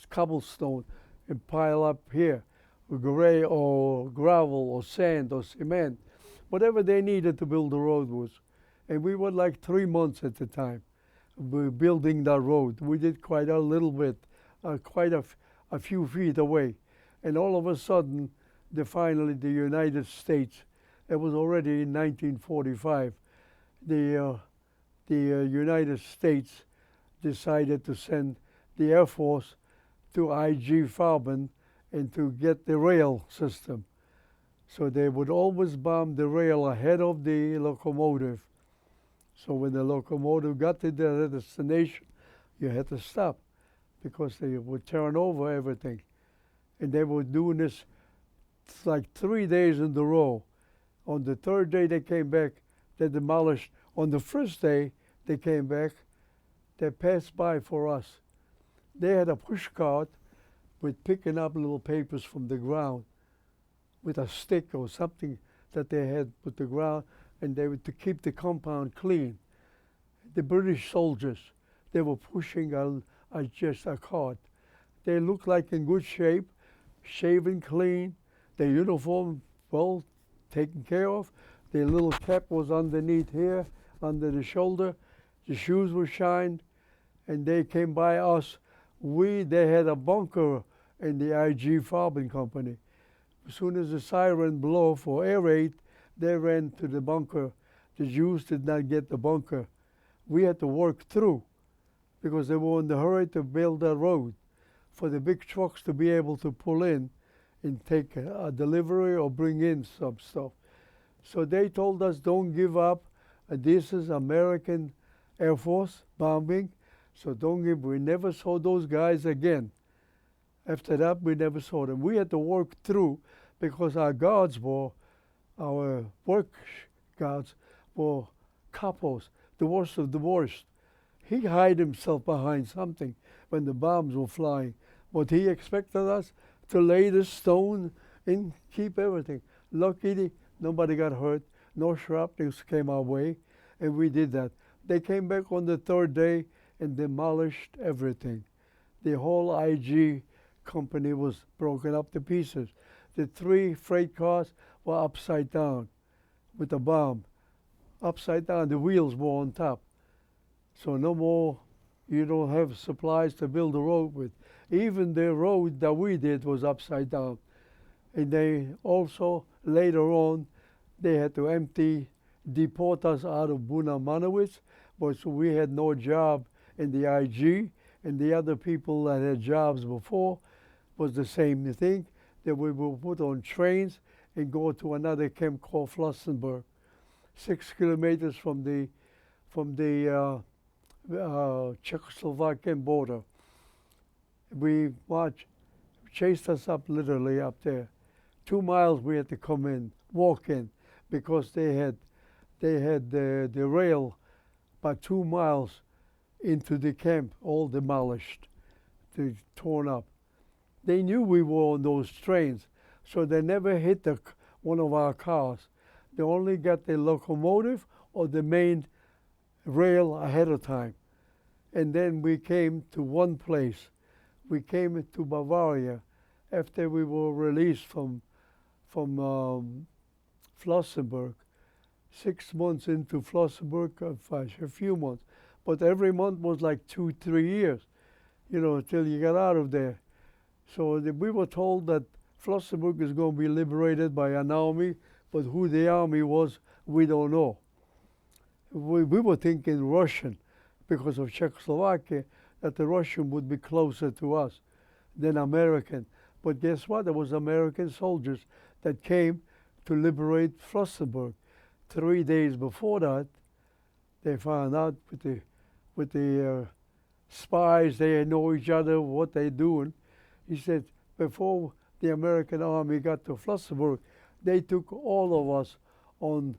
cobblestone and pile up here, gray or gravel or sand or cement, whatever they needed to build the road was. And we were like 3 months at the time building that road. We did quite a little bit, quite a few feet away. And all of a sudden, finally the United States, it was already in 1945, the United States decided to send the Air Force to IG Farben and to get the rail system. So they would always bomb the rail ahead of the locomotive. So when the locomotive got to the destination, you had to stop because they would turn over everything. And they were doing this like 3 days in a row. On the third day they came back, they demolished. On the first day they came back, they passed by for us. They had a push cart with picking up little papers from the ground with a stick or something that they had put the ground, and they were to keep the compound clean. The British soldiers, they were pushing just a cart. They looked like in good shape, shaven clean, their uniform well taken care of. Their little cap was underneath here, under the shoulder. The shoes were shined, and they came by us. They had a bunker in the IG Farben company. As soon as the siren blew for air raid, they ran to the bunker. The Jews did not get the bunker. We had to work through because they were in the hurry to build a road for the big trucks to be able to pull in and take a delivery or bring in some stuff. So they told us, don't give up. This is American Air Force bombing, so don't give. We never saw those guys again. After that, we never saw them. We had to work through because our work guards were capos, the worst of the worst. He hid himself behind something when the bombs were flying. But he expected us to lay the stone and keep everything. Luckily, nobody got hurt. No shrapnels came our way, and we did that. They came back on the third day and demolished everything. The whole IG company was broken up to pieces. The 3 freight cars were upside down with the bomb. Upside down, the wheels were on top. So no more, you don't have supplies to build a road with. Even the road that we did was upside down. And they also, later on, they had to deport us out of Buna Monowitz, but so we had no job in the IG, and the other people that had jobs before was the same thing, that we were put on trains and go to another camp called Flossenburg, 6 kilometers from the Czechoslovakian border. We chased us up literally up there. 2 miles we had to come in, walk in, because they had the rail about 2 miles into the camp, all demolished, torn up. They knew we were on those trains, so they never hit one of our cars. They only got the locomotive or the main rail ahead of time. And then we came to one place. We came to Bavaria after we were released from Flossenburg. 6 months into Flossenburg, a few months. But every month was like 2-3 years, till you got out of there. So we were told that Flossenburg is going to be liberated by an army, but who the army was, we don't know. We were thinking Russian because of Czechoslovakia, that the Russian would be closer to us than American. But guess what? There was American soldiers that came to liberate Flossenburg. 3 days before that, they found out with the spies, they know each other, what they're doing. He said, before the American army got to Flossenburg, they took all of us on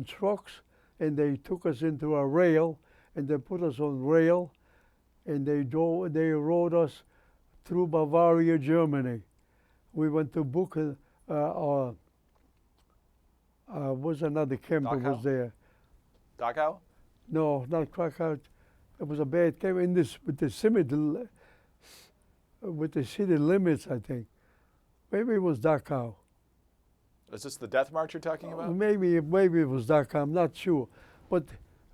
trucks, and they took us into a rail, and they put us on rail, and they rode us through Bavaria, Germany. We went to Was another camp that was Dachau? there. Dachau? No, not Krakow. It was a bad camp in this with the city limits, I think. Maybe it was Dachau. Is this the death march you're talking about? Maybe it was Dachau. I'm not sure, but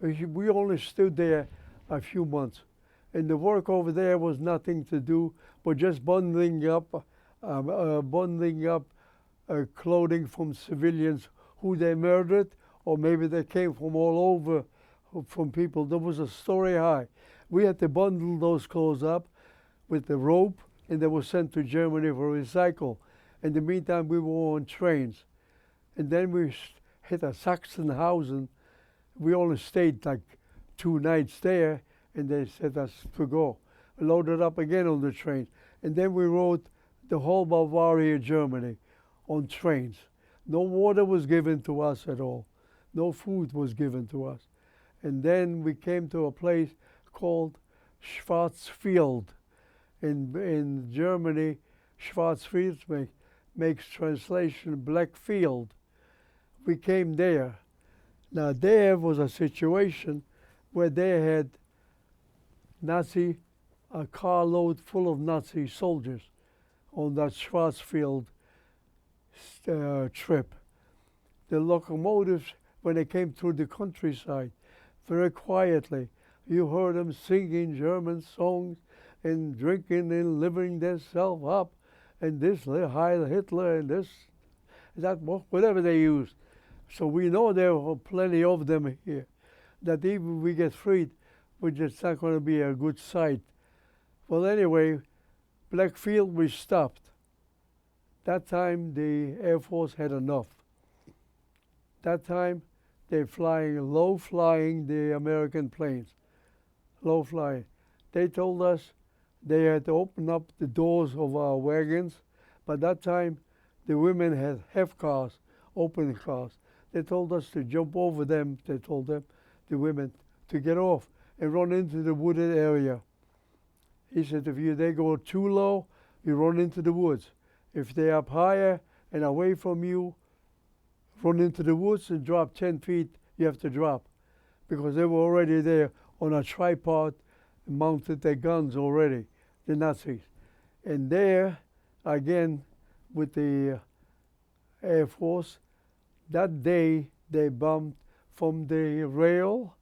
we only stood there a few months, and the work over there was nothing to do but just bundling up clothing from civilians who they murdered, or maybe they came from all over, from people. There was a story high. We had to bundle those clothes up with the rope, and they were sent to Germany for recycle. In the meantime, we were on trains, and then we hit a Sachsenhausen. We only stayed like 2 nights there, and they set us to go. Loaded up again on the train, and then we rode the whole Bavaria, Germany, on trains. No water was given to us at all. No food was given to us. And then we came to a place called Schwarzfield. In Germany, Schwarzfield makes translation black field. We came there. Now there was a situation where they had a carload full of Nazi soldiers on that Schwarzfield trip. The locomotives, when they came through the countryside, very quietly, you heard them singing German songs and drinking and living themselves up, and this Heil Hitler and this, that, whatever they used. So we know there were plenty of them here, that even if we get freed, we're just not going to be a good sight. Well, anyway, Blackfield, we stopped. That time, the Air Force had enough. That time, they're low flying the American planes, low flying. They told us they had to open up the doors of our wagons. By that time, the women had half cars, open cars. They told us to jump over them. They told them, the women, to get off and run into the wooded area. He said, if they go too low, you run into the woods. If they're up higher and away from you, run into the woods and drop 10 feet, you have to drop. Because they were already there on a tripod, mounted their guns already, the Nazis. And there, again, with the Air Force, that day they bombed from the rail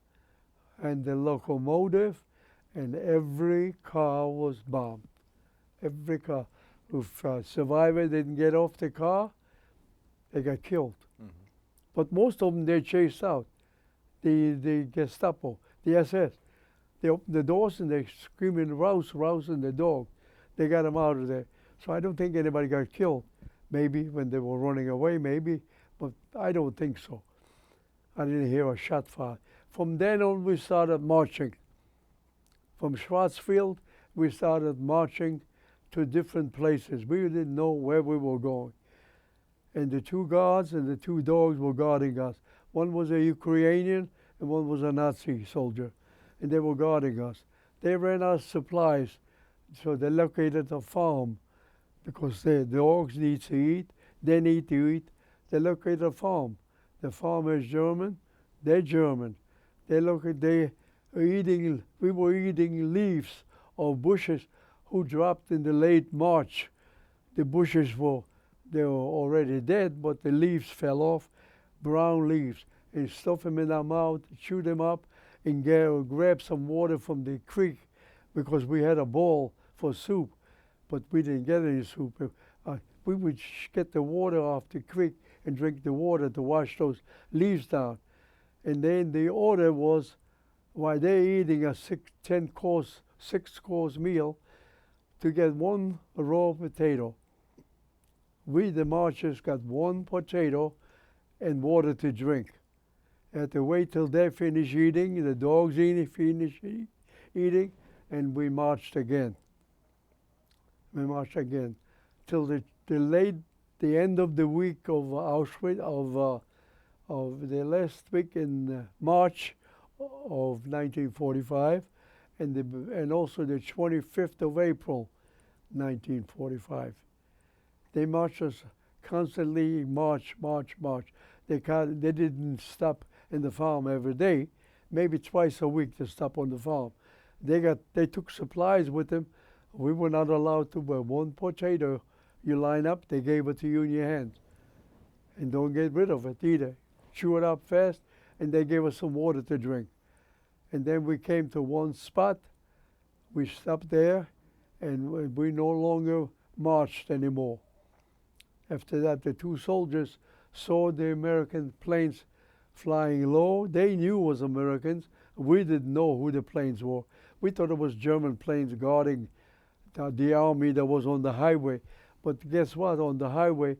and the locomotive, and every car was bombed. Every car. If a survivor didn't get off the car, they got killed. Mm-hmm. But most of them they chased out. The Gestapo, the SS. They opened the doors and they screaming, "Rouse, rouse," and the dog. They got them out of there. So I don't think anybody got killed. Maybe when they were running away, maybe, but I don't think so. I didn't hear a shot fired. From then on, we started marching. From Schwarzfield, we started marching to different places. We didn't know where we were going. And the 2 guards and the 2 dogs were guarding us. One was a Ukrainian and one was a Nazi soldier. And they were guarding us. They ran out of supplies, so they located a farm because the dogs need to eat, they need to eat. They located a farm. The farmer is German, they're German. We were eating leaves of bushes who dropped in the late March. The bushes they were already dead, but the leaves fell off, brown leaves, and stuff them in our mouth, chew them up, and grab some water from the creek because we had a bowl for soup, but we didn't get any soup. We would get the water off the creek and drink the water to wash those leaves down. And then the order was, while they're eating a 6-course meal, to get 1 raw potato. We, the marchers, got 1 potato and water to drink. Had to wait till they finish eating, the dogs finish eating, and we marched again. We marched again till the end of the week of Auschwitz, of the last week in March of 1945, and also the 25th of April, 1945. They marched us constantly, march. They didn't stop in the farm every day. Maybe twice a week they stop on the farm. They took supplies with them. We were not allowed to buy one potato. You line up, they gave it to you in your hands. And don't get rid of it either. Chew it up fast, and they gave us some water to drink. And then we came to one spot. We stopped there, and we no longer marched anymore. After that, the two soldiers saw the American planes flying low. They knew it was Americans. We didn't know who the planes were. We thought it was German planes guarding the army that was on the highway. But guess what? On the highway,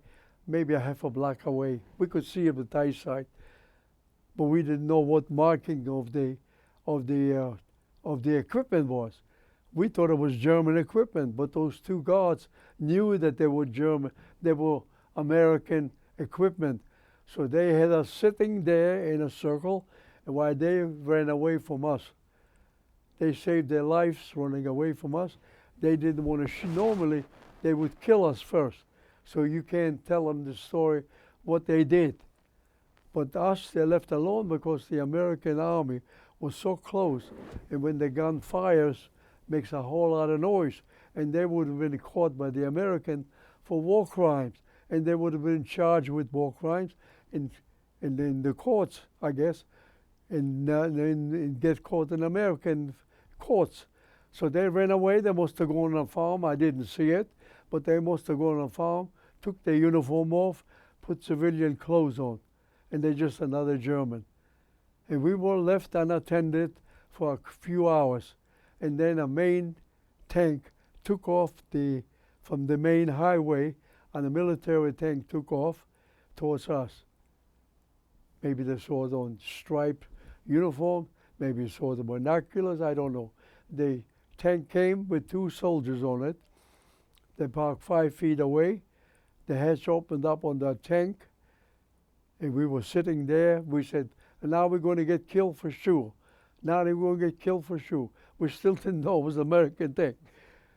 maybe a half a block away, we could see the Thai side, but we didn't know what marking of the equipment was. We thought it was German equipment, but those two guards knew that they were German. They were American equipment. So they had us sitting there in a circle while they ran away from us. They saved their lives running away from us. They didn't want to, normally they would kill us first. So you can't tell them the story, what they did. But us, they left alone because the American army was so close. And when the gun fires, makes a whole lot of noise. And they would have been caught by the American for war crimes. And they would have been charged with war crimes in the courts, I guess, and get caught in American courts. So they ran away. They must have gone on a farm. I didn't see it, but they must have gone on a farm, took their uniform off, put civilian clothes on, and they're just another German. And we were left unattended for a few hours. And then a main tank took off from the main highway, and a military tank took off towards us. Maybe they saw it on striped uniform, maybe they saw the binoculars, I don't know. The tank came with two soldiers on it. They parked 5 feet away. The hatch opened up on the tank, and we were sitting there. We said, now we're going to get killed for sure. Now they're going to get killed for sure. We still didn't know it was an American tank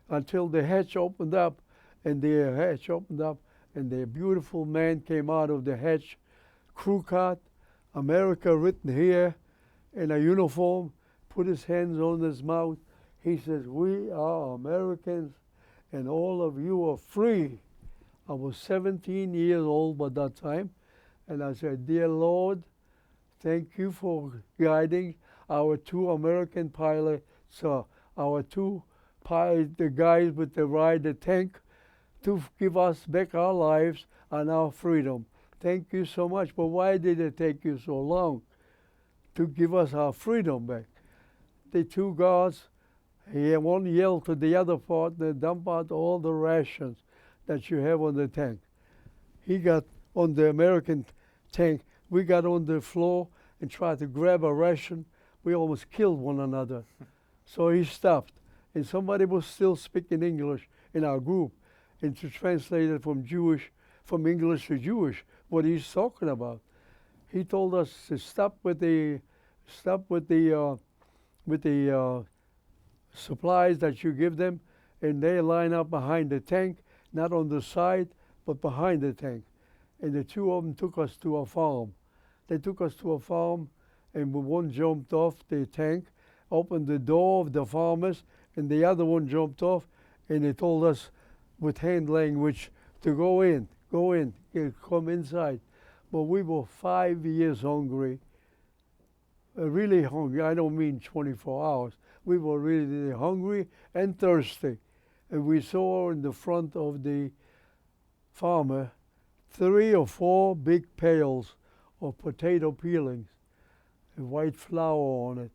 until the hatch opened up, and the beautiful man came out of the hatch, crew cut, America written here, in a uniform, put his hands on his mouth. He says, we are Americans, and all of you are free. I was 17 years old by that time, and I said, dear Lord, thank you for guiding our two American pilots, our two pilots, the guys with the tank, to give us back our lives and our freedom. Thank you so much. But why did it take you so long to give us our freedom back? The two guards, one yelled to the other partner, dump out all the rations that you have on the tank. He got on the American tank. We got on the floor and tried to grab a ration. We almost killed one another. So he stopped. And somebody was still speaking English in our group, and to translate it from English to Jewish, what he's talking about. He told us to stop with the supplies that you give them, and they line up behind the tank, not on the side, but behind the tank. And the two of them took us to a farm. They took us to a farm, and one jumped off the tank, opened the door of the farmers, and the other one jumped off, and they told us with hand language to go in, come inside. But we were 5 years hungry, really hungry. I don't mean 24 hours. We were really hungry and thirsty. And we saw in the front of the farmer 3 or 4 big pails of potato peelings and white flour on it.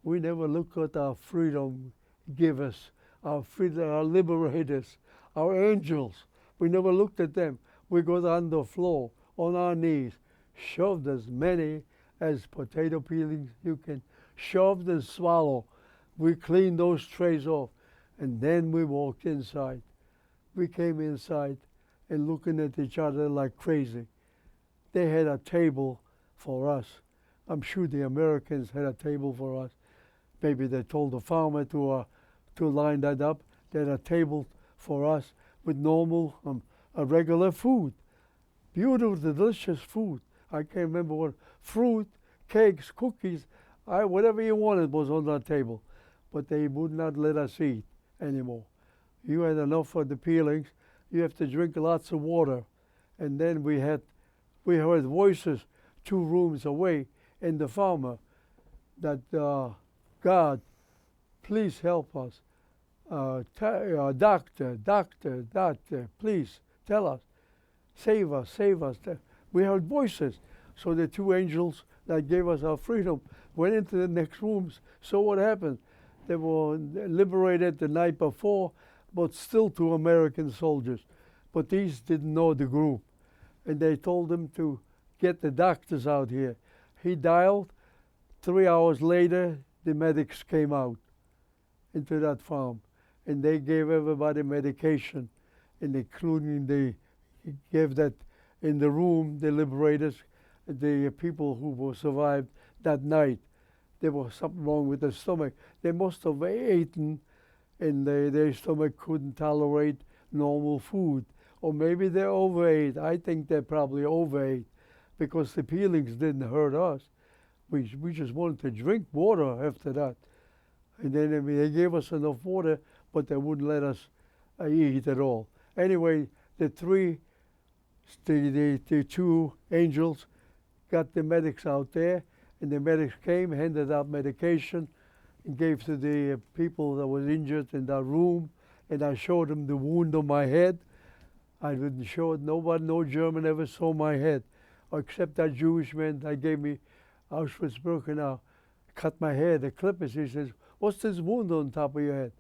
We never looked at our freedom givers, our freedom, our liberators, our angels. We never looked at them. We got on the floor, on our knees, shoved as many as potato peelings you can, shoved and swallow. We cleaned those trays off, and then we walked inside. We came inside and looking at each other like crazy. They had a table for us. I'm sure the Americans had a table for us. Maybe they told the farmer to line that up. They had a table for us with normal, regular food. Beautiful, delicious food. I can't remember what, fruit, cakes, cookies, whatever you wanted was on that table. But they would not let us eat anymore. You had enough for the peelings. You have to drink lots of water. And then we heard voices 2 rooms away in the farmer that, God, please help us. Doctor, please tell us. Save us, save us. We heard voices. So the 2 angels that gave us our freedom went into the next rooms. So what happened? They were liberated the night before, but still 2 American soldiers. But these didn't know the group. And they told him to get the doctors out here. He dialed. 3 hours later, the medics came out into that farm. And they gave everybody medication, and including they gave that in the room, the liberators, the people who were survived that night. There was something wrong with their stomach. They must have eaten, and their stomach couldn't tolerate normal food. Or maybe they overate. I think they probably overate because the peelings didn't hurt us. We just wanted to drink water after that. And then they gave us enough water, but they wouldn't let us eat at all. Anyway, the 2 angels got the medics out there, and the medics came, handed out medication, and gave to the people that was injured in that room. And I showed them the wound on my head. I didn't show it. Nobody, no German ever saw my head, except that Jewish man that gave me Auschwitz-Birkenau, cut my hair, the clippers. He says, "What's this wound on top of your head?"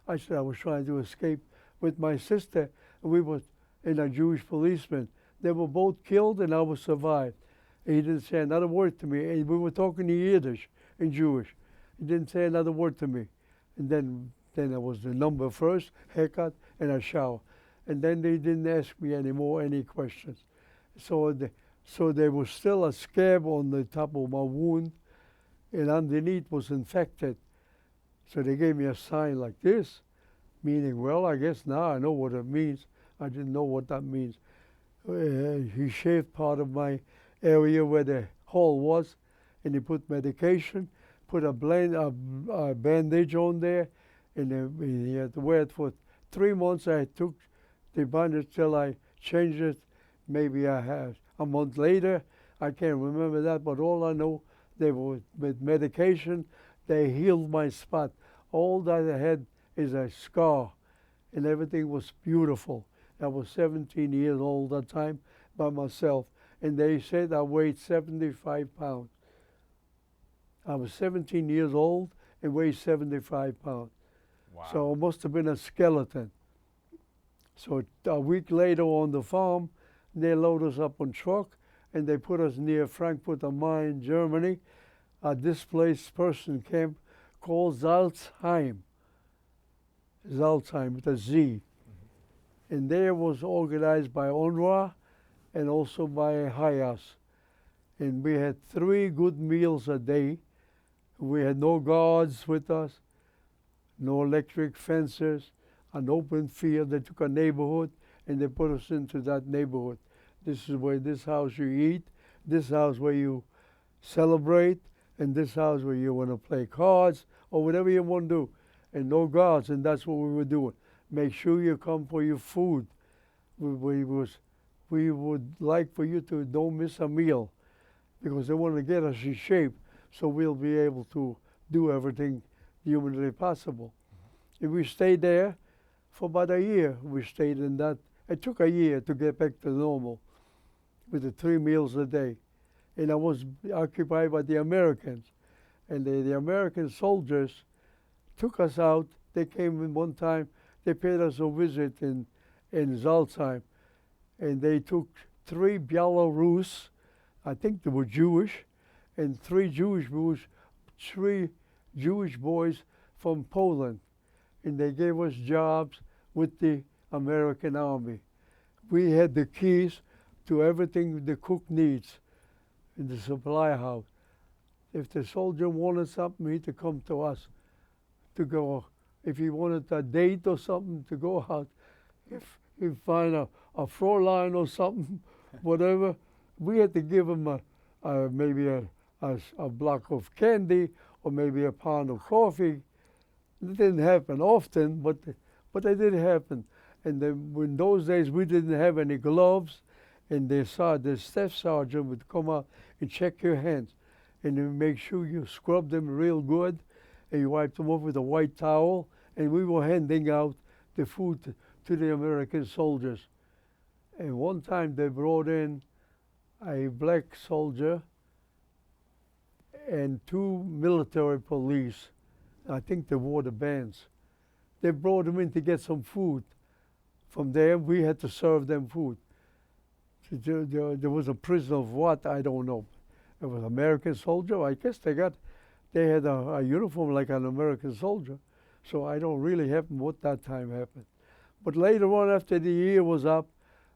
I said, "I was trying to escape with my sister, and we were in a Jewish policeman. They were both killed, and I was survived." And he didn't say another word to me. And we were talking in Yiddish, in Jewish. He didn't say another word to me. And then there was the number first, haircut, and a shower. And then they didn't ask me anymore any questions. So there was still a scab on the top of my wound, and underneath was infected. So they gave me a sign like this, meaning, well, I guess now I know what it means. I didn't know what that means. He shaved part of my area where the hole was, and he put medication, put a bandage on there, and he had to wear it for 3 months. I took the bandage till I changed it. Maybe I had a month later. I can't remember that, but all I know, they were with medication. They healed my spot. All that I had is a scar, and everything was beautiful. I was 17 years old at that time by myself, and they said I weighed 75 pounds. I was 17 years old and weighed 75 pounds. Wow. So it must have been a skeleton. So a week later on the farm, they loaded us up on truck, and they put us near Frankfurt am Main, Germany, a displaced person camp called Salzheim. Salzheim with a Z. Mm-hmm. And there was organized by UNRWA and also by HIAS. And we had 3 good meals a day. We had no guards with us, no electric fences, an open field. They took a neighborhood and they put us into that neighborhood. This is where this house you eat, this house where you celebrate, and this house where you want to play cards or whatever you want to do. And no guards, and that's what we were doing. Make sure you come for your food. We would like for you to don't miss a meal, because they want to get us in shape so we'll be able to do everything humanly possible. And we stayed there for about a year. We stayed in that. It took a year to get back to normal with the 3 meals a day. And I was occupied by the Americans. And the American soldiers took us out. They came in one time. They paid us a visit in Salzheim. And they took 3 Belarus, I think they were Jewish, and 3 Jewish boys from Poland. And they gave us jobs with the American Army. We had the keys to everything the cook needs in the supply house. If the soldier wanted something, he had to come to us to go. If he wanted a date or something to go out, if he find a Fräulein or something, whatever, we had to give them maybe a block of candy or maybe a pound of coffee. It didn't happen often, but it did happen. And then in those days we didn't have any gloves, and the staff sergeant would come out and check your hands, and then make sure you scrub them real good, and you wipe them off with a white towel. And we were handing out the food to the American soldiers. And one time they brought in a black soldier and 2 military police. I think they wore the bands. They brought them in to get some food. From there, we had to serve them food. There was a prison of what, I don't know. It was American soldier. I guess they had a uniform like an American soldier. So I don't really have what that time happened. But later on, after the year was up,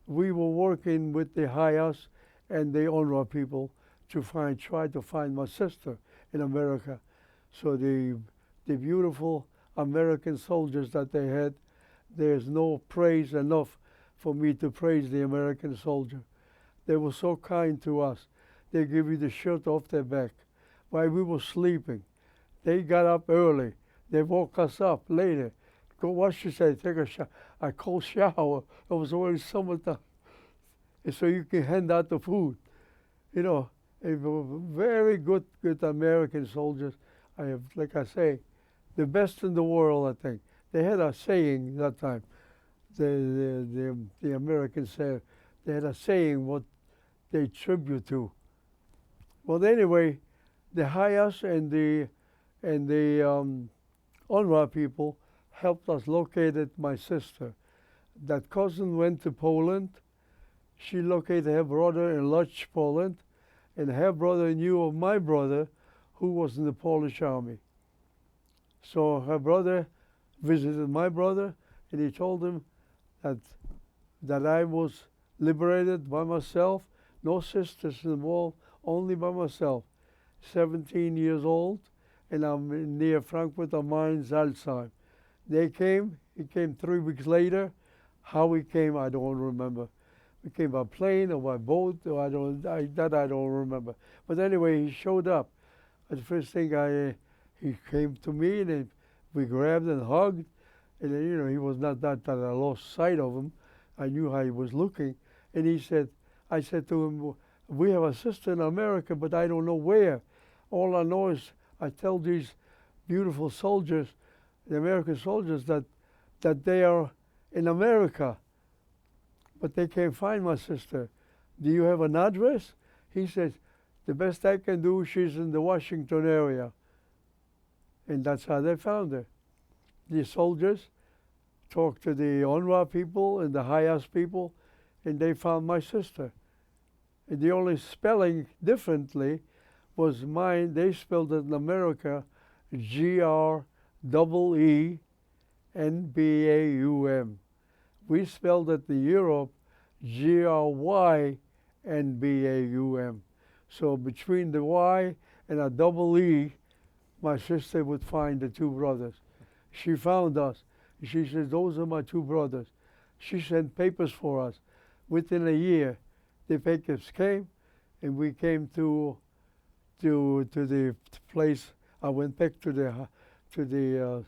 we were working with the Hayas and the UNRWA people to try to find my sister in America. So the beautiful American soldiers that they had, there's no praise enough for me to praise the American soldier. They were so kind to us. They give you the shirt off their back while we were sleeping. They got up early. They woke us up later. Go wash yourself, take a cold shower. It was always summertime. And so you can hand out the food. You know, they were very good American soldiers. I have, like I say, the best in the world, I think. They had a saying that time. The Americans said they had a saying what they tribute to. Well, anyway, the Hayas and the UNRWA people helped us locate my sister. That cousin went to Poland. She located her brother in Lodz, Poland, and her brother knew of my brother, who was in the Polish army. So her brother visited my brother, and he told him that I was liberated by myself, no sisters involved, only by myself, 17 years old, and I'm near Frankfurt am Main, Salzheim. He came 3 weeks later. How he came, I don't remember. We came by plane or by boat, or I don't remember. But anyway, he showed up. The first thing he came to me, and we grabbed and hugged. And then, you know, he was not that I lost sight of him. I knew how he was looking. And I said to him, we have a sister in America, but I don't know where. All I know is I tell these beautiful soldiers, the American soldiers, that they are in America, but they can't find my sister. Do you have an address? He says, the best I can do, she's in the Washington area. And that's how they found her. The soldiers talked to the UNRWA people and the Hayas people, and they found my sister. And the only spelling differently was mine. They spelled it in America, Greenbaum. We spelled it in Europe, Grynbaum. So between the Y and a double E, my sister would find the 2 brothers. She found us. She says, those are my 2 brothers. She sent papers for us. Within a year, the papers came, and we came to the place. I went back to the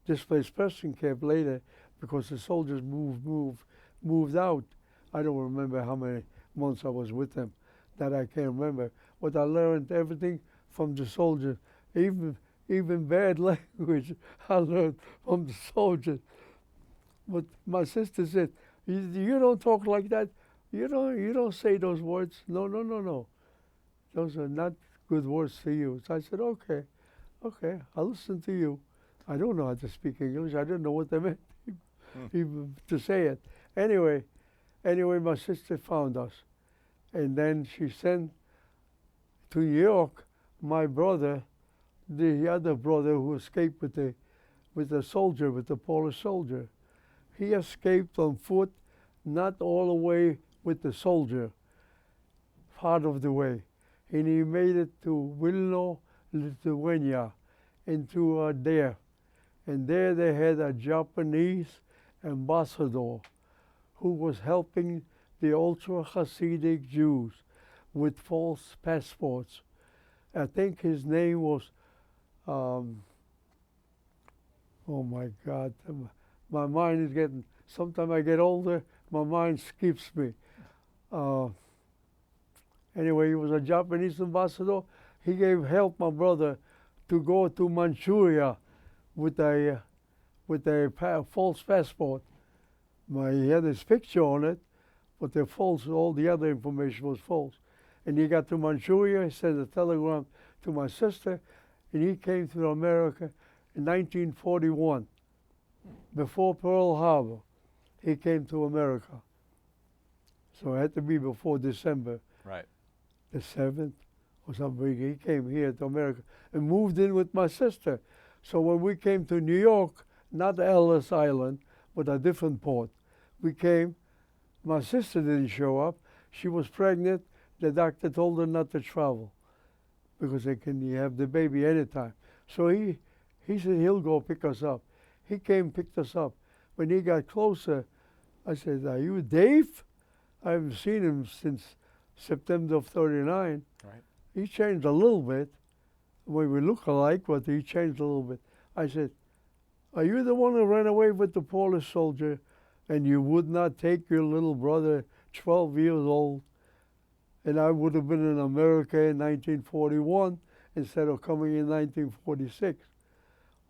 displaced person camp later because the soldiers moved out. I don't remember how many months I was with them. That I can't remember. But I learned everything from the soldiers, even bad language I learned from the soldiers. But my sister said, you don't talk like that. You don't say those words. No. Those are not good words to use. I said, okay, I'll listen to you. I don't know how to speak English. I didn't know what they meant even to say it. Anyway, my sister found us. And then she sent to New York my brother, the other brother who escaped with the Polish soldier. He escaped on foot, not all the way with the soldier, part of the way. And he made it to Wilno, Lithuania, into there. And there they had a Japanese ambassador who was helping the ultra Hasidic Jews. with false passports. I think his name was, oh my God, my mind is getting, sometimes I get older, my mind skips me. Anyway, he was a Japanese ambassador. He gave help my brother to go to Manchuria with a false passport. He had his picture on it, but all the other information was false. And he got to Manchuria, he sent a telegram to my sister, and he came to America in 1941. Before Pearl Harbor, he came to America. So it had to be before December. Right. The 7th or something. He came here to America and moved in with my sister. So when we came to New York, not Ellis Island, but a different port, we came. My sister didn't show up. She was pregnant. The doctor told her not to travel because they can have the baby anytime. So he said he'll go pick us up. He came, picked us up. When he got closer, I said, "Are you Dave?" I haven't seen him since September of '39. Right. He changed a little bit. We look alike, but he changed a little bit. I said, "Are you the one who ran away with the Polish soldier and you would not take your little brother, 12 years old, and I would have been in America in 1941 instead of coming in 1946.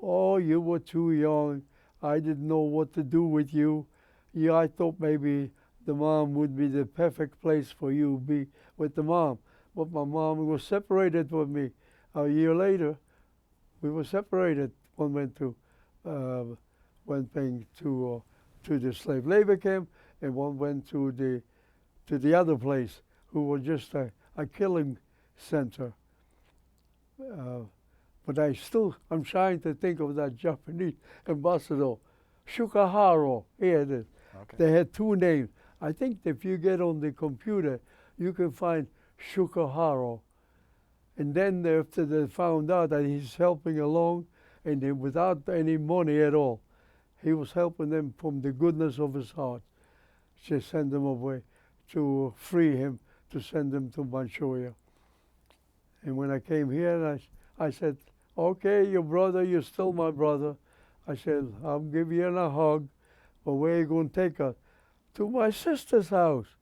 Oh, you were too young. I didn't know what to do with you. Yeah, I thought maybe the mom would be the perfect place for you, be with the mom. But my mom was separated from me. A year later, we were separated. One went to the slave labor camp, and one went to the other place, who was just a killing center. But I'm trying to think of that Japanese ambassador, Shukaharo. Here it is. Okay. They had two names. I think if you get on the computer, you can find Shukaharo. And then after they found out that he's helping along, and then without any money at all, he was helping them from the goodness of his heart to send them away, to free him, to send him to Manchuria. And when I came here, I said, "Okay, your brother, you're still my brother." I said, "I'll give you a hug, but where are you going to take us?" "To my sister's house."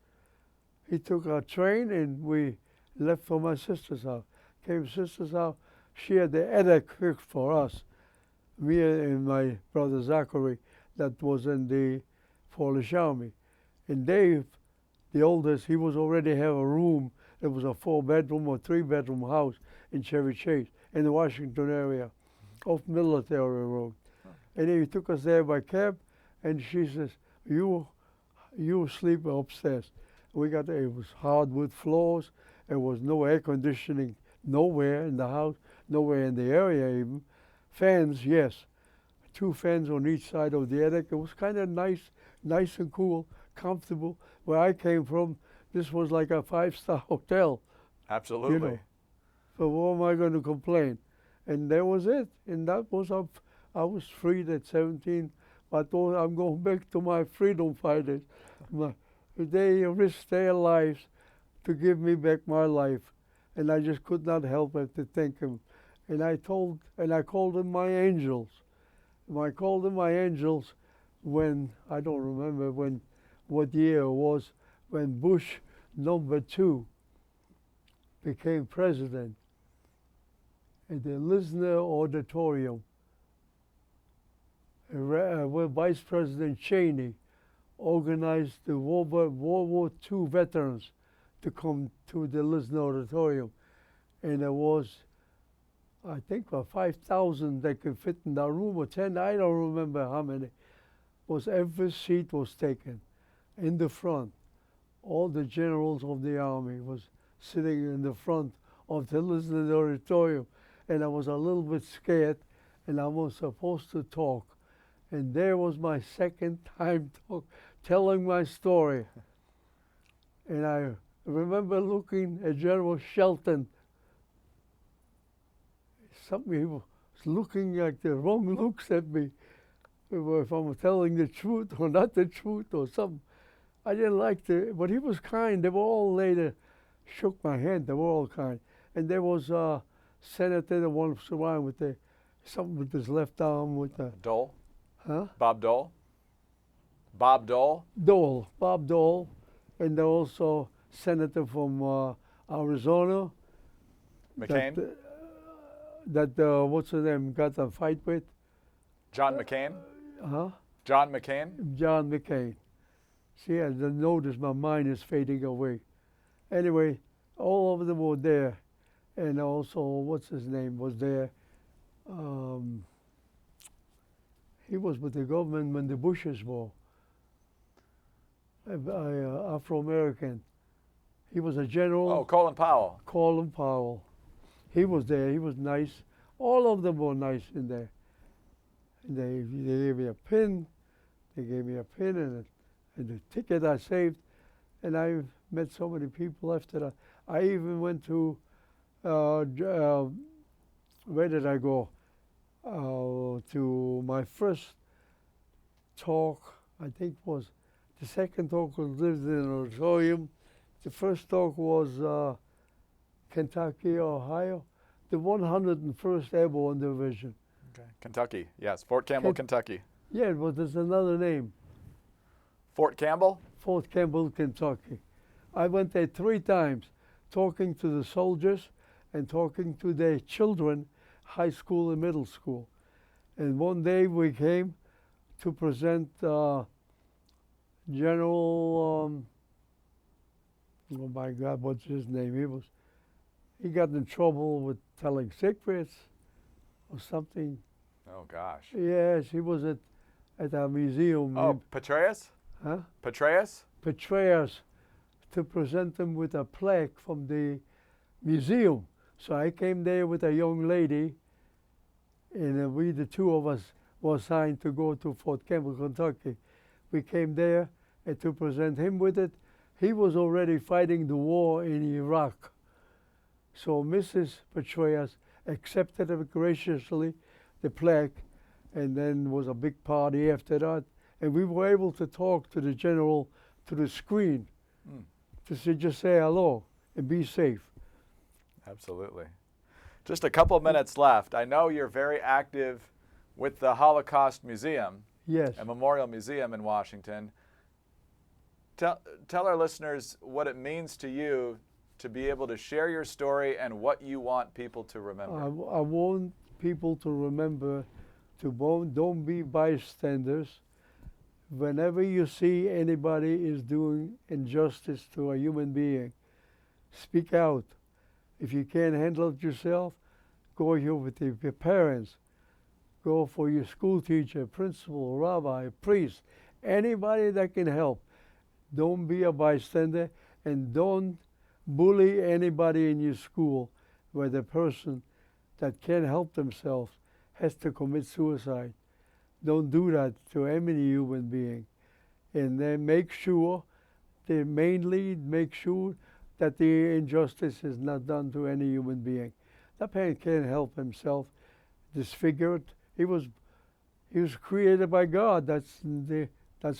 He took a train and we left for my sister's house. Came to sister's house. She had the attic cooked for us, me and my brother Zachary, that was in the Polish Army. And Dave, the oldest, he was already have a room. It was a 4-bedroom or 3-bedroom house in Chevy Chase in the Washington area, off Military Road. And he took us there by cab, and she says, you sleep upstairs." It was hardwood floors. There was no air conditioning nowhere in the house, nowhere in the area even. Fans, yes. 2 fans on each side of the attic. It was kind of nice and cool, comfortable. Where I came from, this was like a 5-star hotel. Absolutely. You know. So what am I going to complain? And that was it. And that was I was freed at 17. I thought I'm going back to my freedom fighters. They risked their lives to give me back my life. And I just could not help but to thank them. And I called them my angels. I called them my angels when, I don't remember what year it was, when Bush #2 became president at the Lisner Auditorium. Where Vice President Cheney organized the World War II veterans to come to the Lisner Auditorium. And there was, I think, 5,000 that could fit in that room, or 10, I don't remember how many. Every seat was taken in the front. All the generals of the army was sitting in the front of the Lisner Auditorium. And I was a little bit scared, and I was supposed to talk. And there was my second time telling my story. And I remember looking at General Shelton. Somebody was looking like the wrong looks at me, if I'm telling the truth or not the truth or something. I didn't like but he was kind. They were all later shook my hand. They were all kind. And there was a senator that walks around with something with his left arm with the, Dole? huh? Bob Dole? Bob Dole? Dole, Bob Dole. And there also senator from Arizona. McCain? What's his name, got a fight with? John McCain? Huh? John McCain? John McCain. See, I notice my mind is fading away. Anyway, all of them were there. And also, what's his name, was there. He was with the government when the Bushes were. Afro-American. He was a general. Oh, Colin Powell. Colin Powell. He was there. He was nice. All of them were nice in there. And they gave me a pin. They gave me a pin and the ticket I saved. And I met so many people after that. I even went to, where did I go? To my first talk, I think was, the second talk was lived in an auditorium. The first talk was Kentucky, Ohio, the 101st Airborne Division. Okay. Kentucky, yes. Fort Campbell, Kentucky. Yeah, but there's another name. Fort Campbell? Fort Campbell, Kentucky. I went there 3 times, talking to the soldiers and talking to their children, high school and middle school. And one day we came to present General, oh my God, what's his name? He got in trouble with telling secrets or something. Oh, gosh. Yes, he was at a museum. Oh, Petraeus? Huh? Petraeus? Petraeus, to present him with a plaque from the museum. So I came there with a young lady, and we, the 2 of us, were assigned to go to Fort Campbell, Kentucky. We came there and to present him with it. He was already fighting the war in Iraq. So Mrs. Petraeus accepted graciously the plaque, and then was a big party after that. And we were able to talk to the general to the screen to just say hello and be safe. Absolutely. Just a couple minutes left. I know you're very active with the Holocaust Museum, Yes. a memorial museum in Washington. Tell our listeners what it means to you to be able to share your story and what you want people to remember. I want people to remember to don't be bystanders. Whenever you see anybody is doing injustice to a human being, speak out. If you can't handle it yourself, go here with your parents. Go for your school teacher, principal, rabbi, priest, anybody that can help. Don't be a bystander, and don't bully anybody in your school where the person that can't help themselves has to commit suicide. Don't do that to any human being. And then make sure that the injustice is not done to any human being. That man can't help himself, disfigured. He was created by God. That's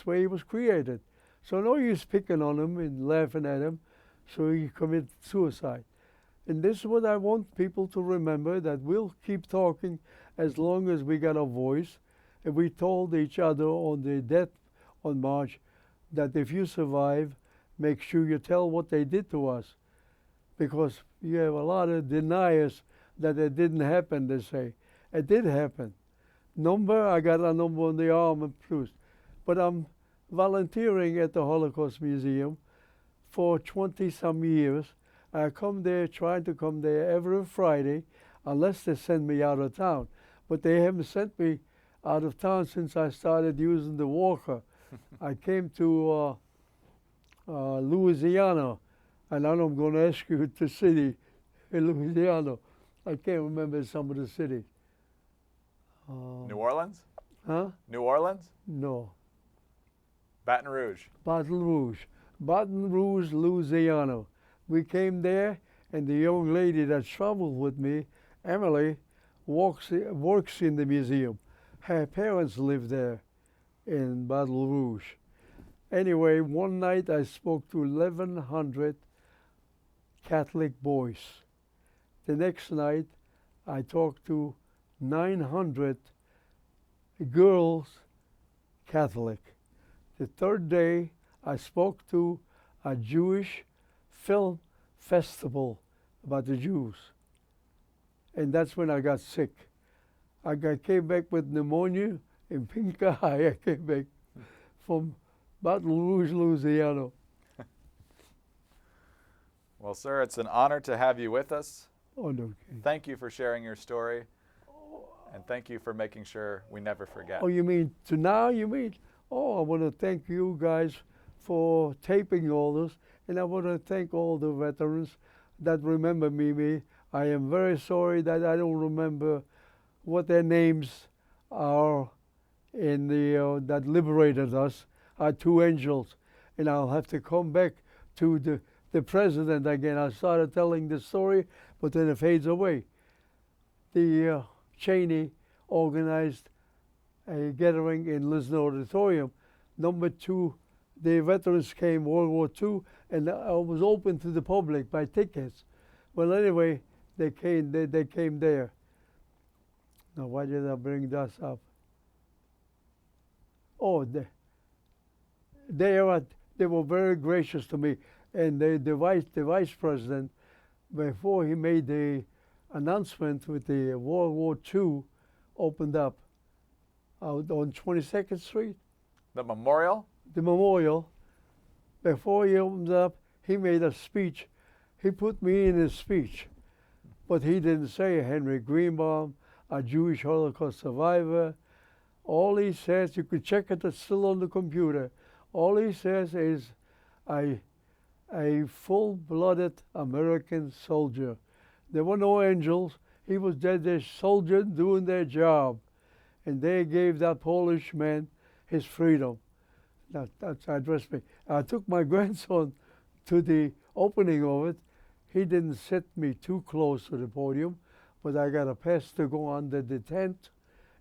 why he was created. So no use picking on him and laughing at him, so he committed suicide. And this is what I want people to remember, that we'll keep talking as long as we got a voice. And we told each other on the death on March that if you survive, make sure you tell what they did to us. Because you have a lot of deniers that it didn't happen, they say. It did happen. I got a number on the arm and plus. But I'm volunteering at the Holocaust Museum for 20-some years. I come there, trying to come there every Friday, unless they send me out of town. But they haven't sent me out of town since I started using the walker. I came to Louisiana, and now I'm going to ask you the city in Louisiana. I can't remember some of the cities. New Orleans? Huh? New Orleans? No. Baton Rouge? Baton Rouge, Louisiana. We came there, and the young lady that traveled with me, Emily, works in the museum. Her parents live there in Baton Rouge. Anyway, one night I spoke to 1,100 Catholic boys. The next night, I talked to 900 girls, Catholic. The third day, I spoke to a Jewish film festival about the Jews. And that's when I got sick. Came back with pneumonia and pink eye. I came back from Baton Rouge, Louisiana. Well, sir, it's an honor to have you with us. Oh, no. Thank you for sharing your story. And thank you for making sure we never forget. Oh, you mean to now, you mean? Oh, I want to thank you guys for taping all this. And I want to thank all the veterans that remember me. I am very sorry that I don't remember what their names are in the that liberated us. Our two angels. And I'll have to come back to the president again. I started telling the story, but then it fades away. The Cheney organized a gathering in Liston Auditorium. Number 2, the veterans came, World War II, and it was open to the public by tickets. Well, anyway, they came there. Now, why did I bring this up? Oh, they were very gracious to me. And the vice president, before he made the announcement with the World War II opened up out on 22nd Street. The memorial? The memorial. Before he opened up, he made a speech. He put me in his speech. But he didn't say Henry Greenbaum, a Jewish Holocaust survivor. All he says, you could check it, it's still on the computer. All he says is, a full-blooded American soldier. There were no angels. He was dead, a soldier doing their job. And they gave that Polish man his freedom. That's addressed me. I took my grandson to the opening of it. He didn't sit me too close to the podium, but I got a pass to go under the tent,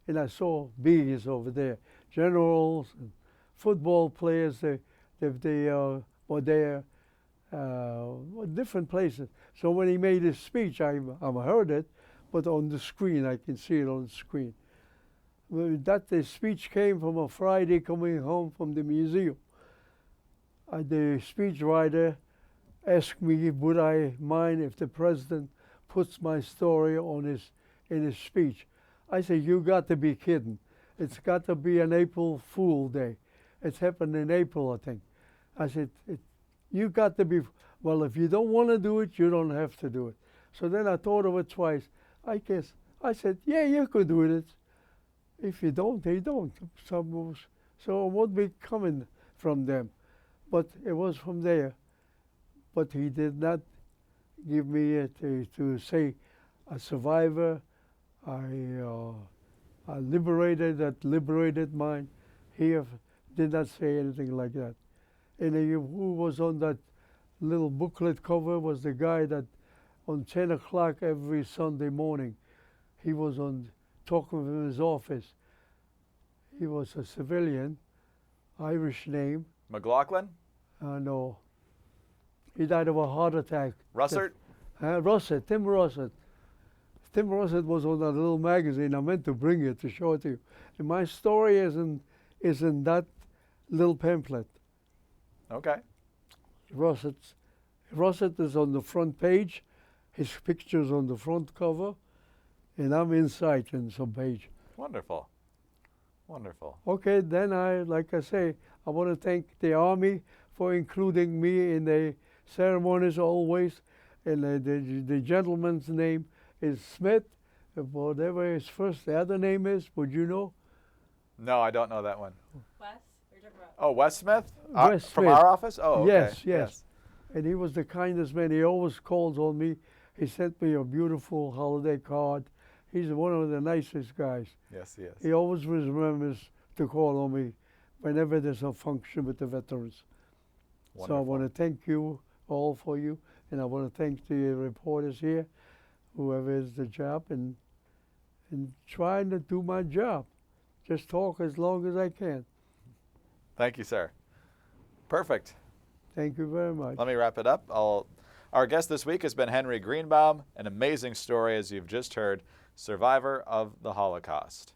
and I saw beings over there, generals and football players. They were there, different places. So when he made his speech, I heard it, but on the screen, I can see it on the screen. The speech came from a Friday coming home from the museum. The speech writer asked me, would I mind if the president puts my story in his speech? I said, you got to be kidding. It's got to be an April Fool Day. It's happened in April, I think. I said, you got to be, well, if you don't want to do it, you don't have to do it. So then I thought of it twice. I said, yeah, you could do it. If you don't, they don't. So it won't be coming from them. But it was from there. But he did not give me to say a survivor, I liberated mind. He did not say anything like that. And who was on that little booklet cover was the guy that on 10 o'clock every Sunday morning, he was talking from his office. He was a civilian, Irish name. McLaughlin? No. He died of a heart attack. Russert? Russert, Tim Russert. Tim Russert was on that little magazine. I meant to bring it to show it to you. And my story is in that little pamphlet. Okay. Russert is on the front page. His picture's on the front cover. And I'm inside in some page. Wonderful. Wonderful. Okay, then like I say, I want to thank the Army for including me in the ceremonies always. And the gentleman's name is Smith, whatever his the other name is, would you know? No, I don't know that one. Wes, you're talking about. Oh, Wes Smith? Wes From Smith. our office? Oh, okay. Yes. And he was the kindest man. He always calls on me. He sent me a beautiful holiday card. He's one of the nicest guys. Yes, he is. He always remembers to call on me whenever there's a function with the veterans. Wonderful. So I want to thank you all for you, and I want to thank the reporters here, whoever is the job, and trying to do my job. Just talk as long as I can. Thank you, sir. Perfect. Thank you very much. Let me wrap it up. I'll Our guest this week has been Henry Greenbaum, an amazing story, as you've just heard, survivor of the Holocaust.